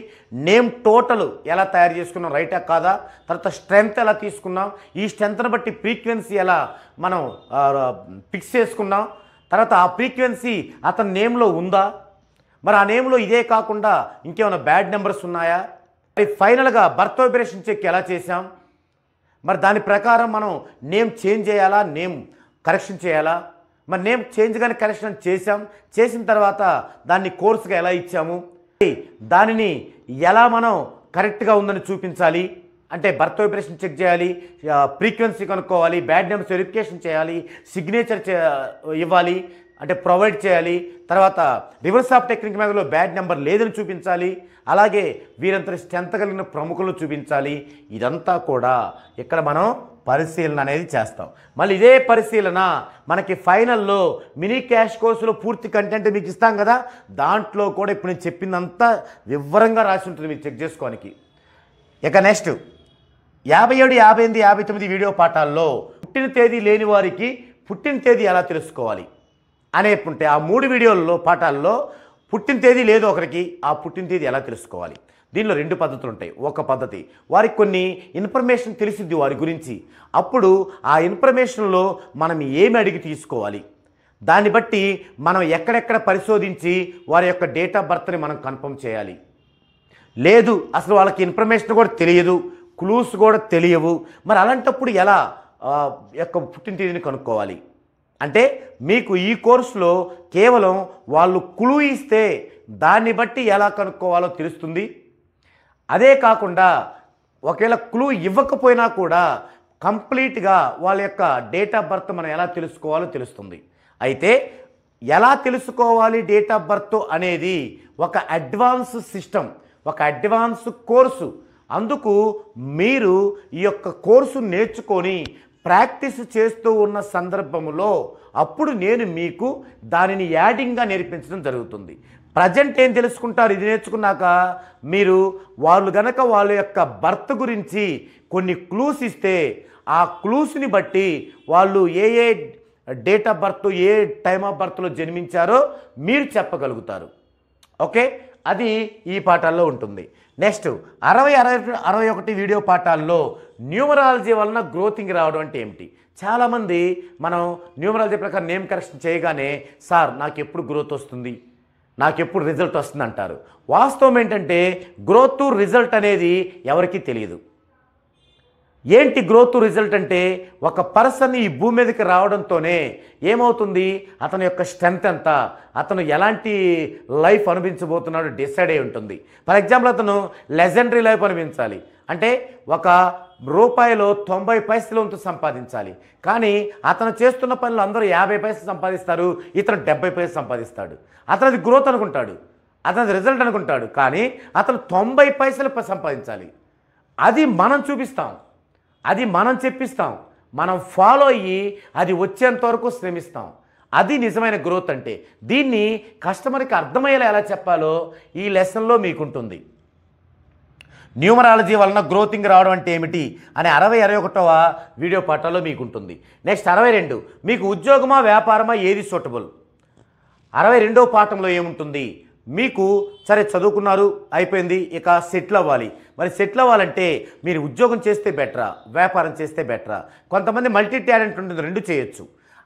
నేమ్ టోటల్ ఎలా తయారు చేసుకున్నాం, రైటా కాదా, తర్వాత స్ట్రెంగ్త్ ఎలా తీసుకున్నాం, ఈ స్ట్రెంగ్త్ని బట్టి ఫ్రీక్వెన్సీ ఎలా మనం ఫిక్స్ చేసుకున్నాం, తర్వాత ఆ ఫ్రీక్వెన్సీ అతని నేమ్లో ఉందా, మరి ఆ నేమ్లో ఇదే కాకుండా ఇంకేమైనా బ్యాడ్ నెంబర్స్ ఉన్నాయా, మరి ఫైనల్గా బర్త్ వైబ్రేషన్ చెక్ ఎలా చేసాం, మరి దాని ప్రకారం మనం నేమ్ చేంజ్ చేయాలా, నేమ్ కరెక్షన్ చేయాలా, మరి నేమ్ చేంజ్ కానీ కరెక్షన్ చేసిన తర్వాత దాన్ని కోర్సుగా ఎలా ఇచ్చాము, దానిని ఎలా మనం కరెక్ట్గా ఉందని చూపించాలి, అంటే బర్త్ వైబ్రేషన్ చెక్ చేయాలి, ఫ్రీక్వెన్సీ కనుక్కోవాలి, బ్యాడ్ నెంబర్స్ వెరిఫికేషన్ చేయాలి, సిగ్నేచర్ ఇవ్వాలి అంటే ప్రొవైడ్ చేయాలి, తర్వాత రివర్స్ ఆఫ్ టెక్నిక్ మేధలో బ్యాడ్ నెంబర్ లేదని చూపించాలి, అలాగే వీరంతటి స్ట్రెంత్ కలిగిన ప్రముఖులను చూపించాలి. ఇదంతా కూడా ఇక్కడ మనం పరిశీలన అనేది చేస్తాం. మళ్ళీ ఇదే పరిశీలన మనకి ఫైనల్లో మినీ క్యాష్ కోర్సులో పూర్తి కంటెంట్ మీకు ఇస్తాం కదా, దాంట్లో కూడా ఇప్పుడు నేను చెప్పిందంతా వివరంగా రాసి ఉంటుంది మీరు చెక్ చేసుకోవడానికి. ఇక నెక్స్ట్ 57, 58, 59 వీడియో పాఠాల్లో పుట్టిన తేదీ లేని వారికి పుట్టిన తేదీ ఎలా తెలుసుకోవాలి అనేకుంటే ఆ 3 వీడియోల్లో పాఠాల్లో పుట్టిన తేదీ లేదు ఒకరికి, ఆ పుట్టిన తేదీ ఎలా తెలుసుకోవాలి. దీనిలో 2 పద్ధతులు ఉంటాయి. ఒక పద్ధతి వారికి కొన్ని ఇన్ఫర్మేషన్ తెలిసింది వారి గురించి, అప్పుడు ఆ ఇన్ఫర్మేషన్లో మనం ఏమి అడిగి తీసుకోవాలి, దాన్ని బట్టి మనం ఎక్కడెక్కడ పరిశోధించి వారి యొక్క డేట్ ఆఫ్ బర్త్ని మనం కన్ఫర్మ్ చేయాలి. లేదు అసలు వాళ్ళకి ఇన్ఫర్మేషన్ కూడా తెలియదు, క్లూస్ కూడా తెలియవు, మరి అలాంటప్పుడు ఎలా యొక్క పుట్టిన తేదీని కనుక్కోవాలి అంటే మీకు ఈ కోర్సులో కేవలం వాళ్ళు క్లూ ఇస్తే దాన్ని బట్టి ఎలా కనుక్కోవాలో తెలుస్తుంది. అదే కాకుండా ఒకవేళ క్లూ ఇవ్వకపోయినా కూడా కంప్లీట్గా వాళ్ళ యొక్క డేట్ ఆఫ్ బర్త్ మనం ఎలా తెలుసుకోవాలో తెలుస్తుంది. అయితే ఎలా తెలుసుకోవాలి డేట్ ఆఫ్ బర్త్ అనేది ఒక అడ్వాన్స్ సిస్టమ్, ఒక అడ్వాన్స్ కోర్సు. అందుకు మీరు ఈ యొక్క కోర్సు నేర్చుకొని ప్రాక్టీస్ చేస్తూ ఉన్న సందర్భంలో అప్పుడు నేను మీకు దానిని యాడింగ్గా నేర్పించడం జరుగుతుంది. ప్రజెంట్ ఏం తెలుసుకుంటారు ఇది నేర్చుకున్నాక, మీరు వాళ్ళు గనక వాళ్ళ యొక్క బర్త్ గురించి కొన్ని క్లూస్ ఇస్తే ఆ క్లూస్ని బట్టి వాళ్ళు ఏ డేట్ ఆఫ్ బర్త్ ఏ టైమ్ ఆఫ్ బర్త్లో జన్మించారో మీరు చెప్పగలుగుతారు. ఓకే, అది ఈ పాఠాల్లో ఉంటుంది. నెక్స్ట్ 60, 61 వీడియో పాఠాల్లో న్యూమరాలజీ వలన గ్రోతింగ్ రావడం అంటే ఏమిటి. చాలామంది మనం న్యూమరాలజీ ప్రకారం నేమ్ కరెక్షన్ చేయగానే సార్ నాకు ఎప్పుడు గ్రోత్ వస్తుంది, నాకు ఎప్పుడు రిజల్ట్ వస్తుంది అంటారు. వాస్తవం ఏంటంటే గ్రోత్ రిజల్ట్ అనేది ఎవరికీ తెలియదు. ఏంటి గ్రోత్ రిజల్ట్ అంటే ఒక పర్సన్ ఈ భూమి మీదకి రావడంతోనే ఏమవుతుంది, అతని యొక్క స్ట్రెంత్ ఎంత, అతను ఎలాంటి లైఫ్ అనుభవించబోతున్నాడో డిసైడ్ అయి ఉంటుంది. ఫర్ ఎగ్జాంపుల్ అతను లెజెండరీ లైఫ్ అనుభవించాలి అంటే ₹1 వంతు సంపాదించాలి, కానీ అతను చేస్తున్న పనులు అందరూ 50 పైసలు సంపాదిస్తారు, ఇతను 70 పైసలు సంపాదిస్తాడు. అతనిది గ్రోత్ అనుకుంటాడు, అతనిది రిజల్ట్ అనుకుంటాడు, కానీ అతను 90 పైసలు సంపాదించాలి. అది మనం చూపిస్తాం, అది మనం చెప్పిస్తాం. మనం ఫాలో అయ్యి అది వచ్చేంత వరకు శ్రమిస్తాం. అది నిజమైన గ్రోత్ అంటే. దీన్ని కస్టమర్కి అర్థమయ్యేలా ఎలా చెప్పాలో ఈ లెసన్లో మీకుంటుంది. న్యూమరాలజీ వలన గ్రోతింగ్ రావడం అంటే ఏమిటి అనే 61వ వీడియో పాఠంలో మీకు ఉంటుంది. నెక్స్ట్ 62 మీకు ఉద్యోగమా వ్యాపారమా ఏది సూటబుల్. 62వ పాఠంలో ఏముంటుంది, మీకు సరే చదువుకున్నారు అయిపోయింది, ఇక సెటిల్ అవ్వాలి. మరి సెటిల్ అవ్వాలంటే మీరు ఉద్యోగం చేస్తే బెటరా వ్యాపారం చేస్తే బెటరా. కొంతమంది మల్టీ టాలెంట్ ఉంటుంది, రెండు చేయొచ్చు.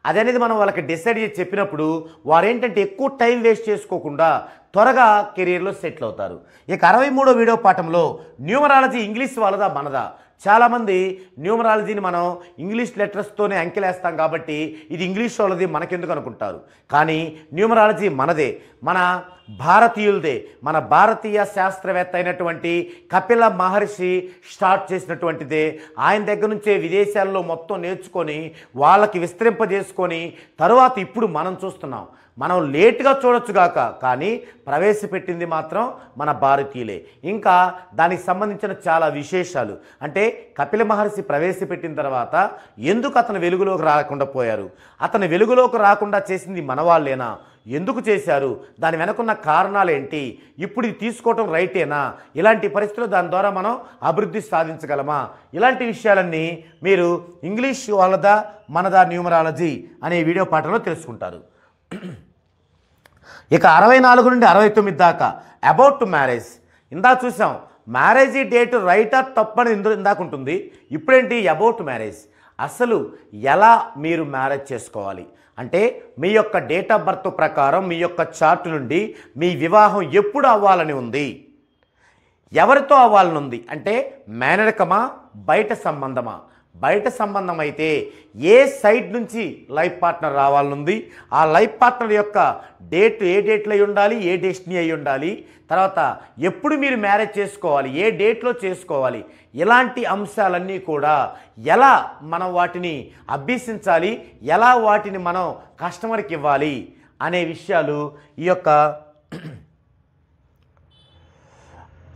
అదనేది మనం వాళ్ళకి డిసైడ్ చేసి చెప్పినప్పుడు వారేంటంటే ఎక్కువ టైం వేస్ట్ చేసుకోకుండా త్వరగా కెరీర్లో సెటిల్ అవుతారు. ఇక 63వ వీడియో పాఠంలో న్యూమరాలజీ ఇంగ్లీష్ వాళ్ళదా మనదా. చాలామంది న్యూమరాలజీని మనం ఇంగ్లీష్ లెటర్స్తోనే అంకెలేస్తాం కాబట్టి ఇది ఇంగ్లీష్ వాళ్ళది మనకెందుకు అనుకుంటారు. కానీ న్యూమరాలజీ మనదే, మన భారతీయులదే. మన భారతీయ శాస్త్రవేత్త అయినటువంటి కపిల మహర్షి స్టార్ట్ చేసినటువంటిదే. ఆయన దగ్గర నుంచే విదేశాల్లో మొత్తం నేర్చుకొని వాళ్ళకి విస్తరింపజేసుకొని తరువాత ఇప్పుడు మనం చూస్తున్నాం. మనం లేటుగా చూడొచ్చుగాక కానీ ప్రవేశపెట్టింది మాత్రం మన భారతీయులే. ఇంకా దానికి సంబంధించిన చాలా విశేషాలు అంటే కపిల మహర్షి ప్రవేశపెట్టిన తర్వాత ఎందుకు అతను వెలుగులోకి రాకుండా పోయారు, అతను వెలుగులోకి రాకుండా చేసింది మన వాళ్ళేనా, ఎందుకు చేశారు, దాని వెనకున్న కారణాలు ఏంటి, ఇప్పుడు ఇది తీసుకోవటం రైటేనా, ఇలాంటి పరిస్థితుల్లో దాని ద్వారా మనం అభివృద్ధి సాధించగలమా, ఇలాంటి విషయాలన్నీ మీరు ఇంగ్లీష్ వాళ్ళదా మనదా న్యూమరాలజీ అనే వీడియో పాఠంలో తెలుసుకుంటారు. ఇక 64 నుండి 69 దాకా అబౌట్ మ్యారేజ్. ఇందా చూసాం మ్యారేజీ డేట్ రైట్ ఆర్ తప్పని ఇందాక ఉంటుంది. ఇప్పుడేంటి అబౌట్ మ్యారేజ్. అసలు ఎలా మీరు మ్యారేజ్ చేసుకోవాలి అంటే మీ యొక్క డేట్ ఆఫ్ బర్త్ ప్రకారం మీ యొక్క చార్ట్ నుండి మీ వివాహం ఎప్పుడు అవ్వాలని ఉంది, ఎవరితో అవ్వాలని ఉంది అంటే మేనరికమా బయట సంబంధమా. బయట సంబంధం అయితే ఏ సైడ్ నుంచి లైఫ్ పార్ట్నర్ రావాలనుంది, ఆ లైఫ్ పార్ట్నర్ యొక్క డేట్ ఏ డేట్లో అయి ఉండాలి, ఏ డెస్టినీ అయి ఉండాలి, తర్వాత ఎప్పుడు మీరు మ్యారేజ్ చేసుకోవాలి, ఏ డేట్లో చేసుకోవాలి, ఇలాంటి అంశాలన్నీ కూడా ఎలా మనం వాటిని అభ్యసించాలి, ఎలా వాటిని మనం కస్టమర్కి ఇవ్వాలి అనే విషయాలు ఈ యొక్క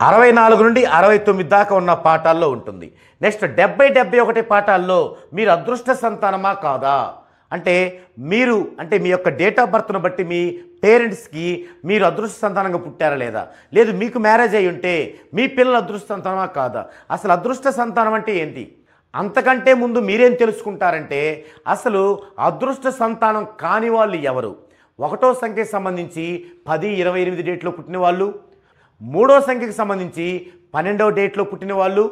64 నుండి 69 దాకా ఉన్న పాఠాల్లో ఉంటుంది. నెక్స్ట్ 70-71 పాఠాల్లో మీరు అదృష్ట సంతానమా కాదా అంటే మీరు అంటే మీ యొక్క డేట్ ఆఫ్ బర్త్ను బట్టి మీ పేరెంట్స్కి మీరు అదృష్ట సంతానంగా పుట్టారా లేదా, లేదు మీకు మ్యారేజ్ అయ్యి ఉంటే మీ పిల్లలు అదృష్ట సంతానమా కాదా. అసలు అదృష్ట సంతానం అంటే ఏంటి, అంతకంటే ముందు మీరేం తెలుసుకుంటారంటే అసలు అదృష్ట సంతానం కాని వాళ్ళు ఎవరు. 1వ సంఖ్యకి సంబంధించి 10, 28 డేట్లో పుట్టిన వాళ్ళు, 3వ సంఖ్యకి సంబంధించి 12వ డేట్లో పుట్టిన వాళ్ళు,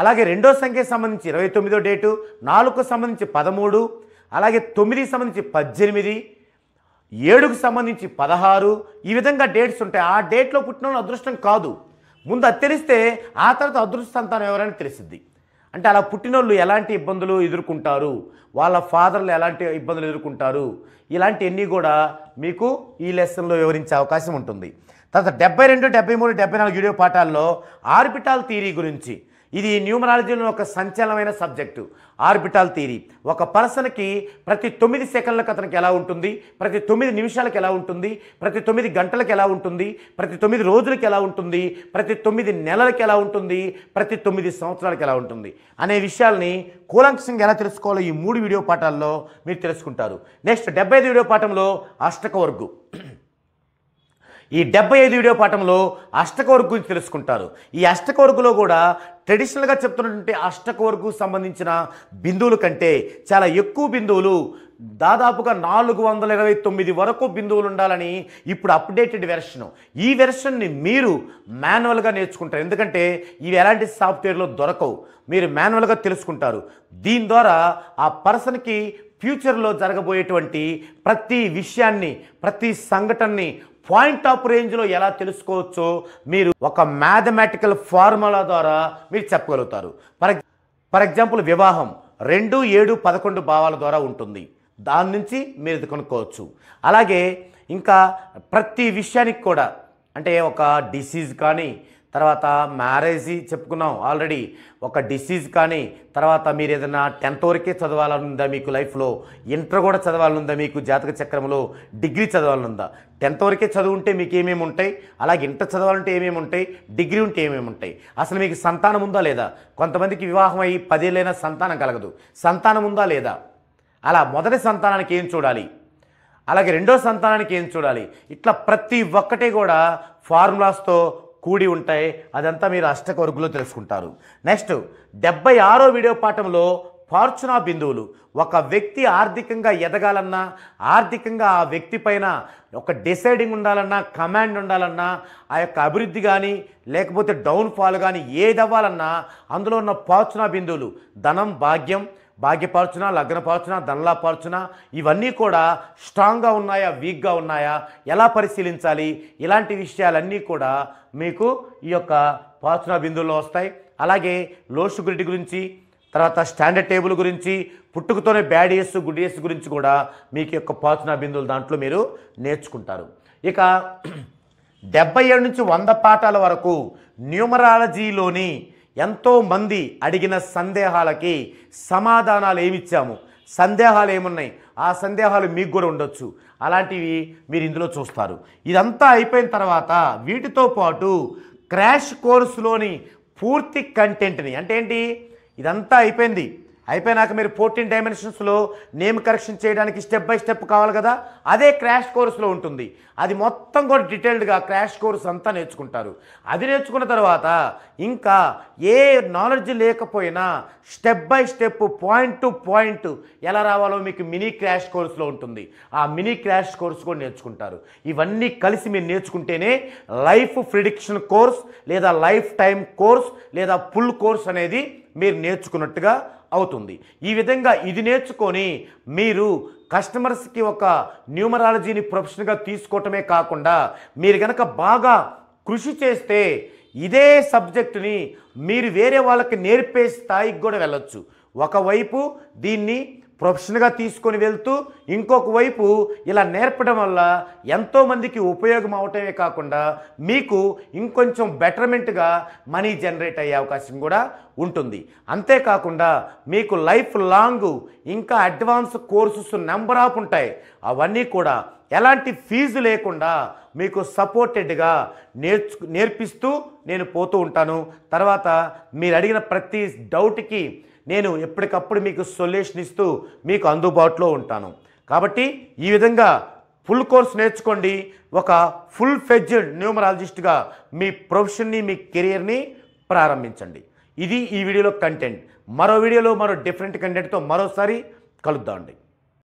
అలాగే 2వ సంఖ్యకి సంబంధించి 29వ డేటు, 4కు సంబంధించి 13, అలాగే 9కి సంబంధించి 18, 7కు సంబంధించి 16, ఈ విధంగా డేట్స్ ఉంటాయి. ఆ డేట్లో పుట్టిన వాళ్ళు అదృష్టం కాదు. ముందు అది తెలిస్తే ఆ తర్వాత అదృష్ట సంతానం ఎవరైనా తెలిసిద్ది. అంటే అలా పుట్టినోళ్ళు ఎలాంటి ఇబ్బందులు ఎదుర్కొంటారు, వాళ్ళ ఫాదర్లు ఎలాంటి ఇబ్బందులు ఎదుర్కొంటారు, ఇలాంటివన్నీ కూడా మీకు ఈ లెసన్లో వివరించే అవకాశం ఉంటుంది. తర్వాత 72, 73, 74 వీడియో పాఠాల్లో ఆర్బిటాల్ థియరీ గురించి. ఇది న్యూమరాలజీలో ఒక సంచలనమైన సబ్జెక్టు. ఆర్బిటాల్ థియరీ ఒక పర్సన్కి ప్రతి 9 సెకండ్లకు అతనికి ఎలా ఉంటుంది, ప్రతి 9 నిమిషాలకు ఎలా ఉంటుంది, ప్రతి 9 గంటలకు ఎలా ఉంటుంది, ప్రతి 9 రోజులకు ఎలా ఉంటుంది, ప్రతి 9 నెలలకు ఎలా ఉంటుంది, ప్రతి 9 సంవత్సరాలకు ఎలా ఉంటుంది అనే విషయాల్ని కూలంకషంగా ఎలా తెలుసుకోవాలో ఈ 3 వీడియో పాఠాల్లో మీరు తెలుసుకుంటారు. నెక్స్ట్ 75 వీడియో పాఠంలో అష్టకవర్గు. ఈ 75 వీడియో పాఠంలో అష్టకవర్గు గురించి తెలుసుకుంటారు. ఈ అష్టకవర్గులో కూడా ట్రెడిషనల్గా చెప్తున్నటువంటి అష్టకవర్గు సంబంధించిన బిందువుల కంటే చాలా ఎక్కువ బిందువులు, దాదాపుగా 429 వరకు బిందువులు ఉండాలని ఇప్పుడు అప్డేటెడ్ వెర్షన్. ఈ వెర్షన్ని మీరు మాన్యువల్గా నేర్చుకుంటారు, ఎందుకంటే ఇవి ఎలాంటి సాఫ్ట్వేర్లో దొరకవు, మీరు మాన్యువల్గా తెలుసుకుంటారు. దీని ద్వారా ఆ పర్సన్కి ఫ్యూచర్లో జరగబోయేటువంటి ప్రతి విషయాన్ని, ప్రతి సంఘటనని పాయింట్ ఆఫ్ రేంజ్లో ఎలా తెలుసుకోవచ్చో మీరు ఒక మ్యాథమెటికల్ ఫార్ములా ద్వారా మీరు చెప్పగలుగుతారు. ఫర్ ఎగ్జాంపుల్ వివాహం 2, 7, 11 భావాల ద్వారా ఉంటుంది, దాని నుంచి మీరు ఇది కొనుక్కోవచ్చు. అలాగే ఇంకా ప్రతి విషయానికి కూడా అంటే ఒక డిసీజ్ కానీ, తర్వాత మ్యారేజ్ చెప్పుకున్నాం ఆల్రెడీ, ఒక డిసీజ్ కానీ, తర్వాత మీరు ఏదైనా 10th వరకే చదవాలనుందా మీకు లైఫ్లో, ఇంటర్ కూడా చదవాలనుందా మీకు జాతక చక్రంలో, డిగ్రీ చదవాలనుందా? 10th వరకే చదువుంటే మీకు ఏమేమి ఉంటాయి, అలాగే ఇంటర్ చదవాలంటే ఏమేమి ఉంటాయి, డిగ్రీ ఉంటే ఏమేమి ఉంటాయి, అసలు మీకు సంతానం ఉందా లేదా? కొంతమందికి వివాహం అయ్యి 10 ఏళ్ళైనా సంతానం కలగదు. సంతానం ఉందా లేదా? అలా మొదటి సంతానానికి ఏం చూడాలి, అలాగే రెండో సంతానానికి ఏం చూడాలి, ఇట్లా ప్రతి ఒక్కటి కూడా ఫార్ములాస్తో కూడి ఉంటాయి. అదంతా మీరు అష్టక వర్గులో తెలుసుకుంటారు. నెక్స్ట్ 76వ వీడియో పాఠంలో ఫార్చునా బిందువులు. ఒక వ్యక్తి ఆర్థికంగా ఎదగాలన్నా, ఆర్థికంగా ఆ వ్యక్తి పైన ఒక డిసైడింగ్ ఉండాలన్నా, కమాండ్ ఉండాలన్నా, ఆ యొక్క అభివృద్ధి కానీ లేకపోతే డౌన్ఫాల్ కానీ ఏదవ్వాలన్నా అందులో ఉన్న ఫార్చునా బిందువులు, ధనం, భాగ్యం, భాగ్యపరచున, లగ్నపరచున, ధనలాపరచున, ఇవన్నీ కూడా స్ట్రాంగ్గా ఉన్నాయా, వీక్గా ఉన్నాయా, ఎలా పరిశీలించాలి, ఇలాంటి విషయాలన్నీ కూడా మీకు ఈ యొక్క ఫార్చునా బిందువుల్లో వస్తాయి. అలాగే లోషు గురిటి గురించి, తర్వాత స్టాండర్డ్ టేబుల్ గురించి, పుట్టుకతోనే బ్యాడ్ ఇయర్స్, గుడ్ ఇయర్స్ గురించి కూడా మీకు యొక్క ఫార్చునా బిందువులు దాంట్లో మీరు నేర్చుకుంటారు. ఇక 77 నుంచి 100 పాఠాల వరకు న్యూమరాలజీలోని ఎంతోమంది అడిగిన సందేహాలకి సమాధానాలు ఏమిచ్చాము, సందేహాలు ఏమున్నాయి, ఆ సందేహాలు మీకు కూడా ఉండొచ్చు, అలాంటివి మీరు ఇందులో చూస్తారు. ఇదంతా అయిపోయిన తర్వాత వీటితో పాటు క్రాష్ కోర్సులోని పూర్తి కంటెంట్ని, అంటే ఏంటి, ఇదంతా అయిపోయినాక మీరు 14 డైమెన్షన్స్లో నేమ్ కరెక్షన్ చేయడానికి స్టెప్ బై స్టెప్ కావాలి కదా, అదే క్రాష్ కోర్సులో ఉంటుంది. అది మొత్తం కూడా డీటెయిల్డ్గా క్రాష్ కోర్స్ అంతా నేర్చుకుంటారు. అది నేర్చుకున్న తర్వాత ఇంకా ఏ నాలెడ్జ్ లేకపోయినా step by step, point to point ఎలా రావాలో మీకు మినీ క్రాష్ కోర్సులో ఉంటుంది. ఆ మినీ క్రాష్ కోర్స్ కూడా నేర్చుకుంటారు. ఇవన్నీ కలిసి మీరు నేర్చుకుంటేనే లైఫ్ ప్రిడిక్షన్ కోర్స్ లేదా లైఫ్ టైం కోర్స్ లేదా ఫుల్ కోర్స్ అనేది మీరు నేర్చుకున్నట్టుగా అవుతుంది. ఈ విధంగా ఇది నేర్చుకొని మీరు కస్టమర్స్కి ఒక న్యూమరాలజీని ప్రొఫెషన్గా తీసుకోవటమే కాకుండా మీరు కనుక బాగా కృషి చేస్తే ఇదే సబ్జెక్టుని మీరు వేరే వాళ్ళకి నేర్పే స్థాయికి కూడా వెళ్ళొచ్చు. ఒకవైపు దీన్ని ప్రొఫెషన్గా తీసుకొని వెళ్తూ ఇంకొక వైపు ఇలా నేర్పడం వల్ల ఎంతోమందికి ఉపయోగం అవటమే కాకుండా మీకు ఇంకొంచెం బెటర్మెంట్గా మనీ జనరేట్ అయ్యే అవకాశం కూడా ఉంటుంది. అంతేకాకుండా మీకు లైఫ్ లాంగ్ ఇంకా అడ్వాన్స్ కోర్సెస్ నెంబర్ ఆఫ్ ఉంటాయి. అవన్నీ కూడా ఎలాంటి ఫీజు లేకుండా మీకు సపోర్టెడ్గా నేర్పిస్తూ నేను పోతూ ఉంటాను. తర్వాత మీరు అడిగిన ప్రతి డౌట్కి నేను ఎప్పటికప్పుడు మీకు సొల్యూషన్ ఇస్తూ మీకు అందుబాటులో ఉంటాను. కాబట్టి ఈ విధంగా ఫుల్ కోర్స్ నేర్చుకోండి. ఒక ఫుల్ ఫ్లెడ్జ్డ్ న్యూమరాలజిస్ట్గా మీ ప్రొఫెషన్ని, మీ కెరియర్ని ప్రారంభించండి. ఇది ఈ వీడియోలో కంటెంట్. మరో వీడియోలో మరో డిఫరెంట్ కంటెంట్తో మరోసారి కలుద్దామండి.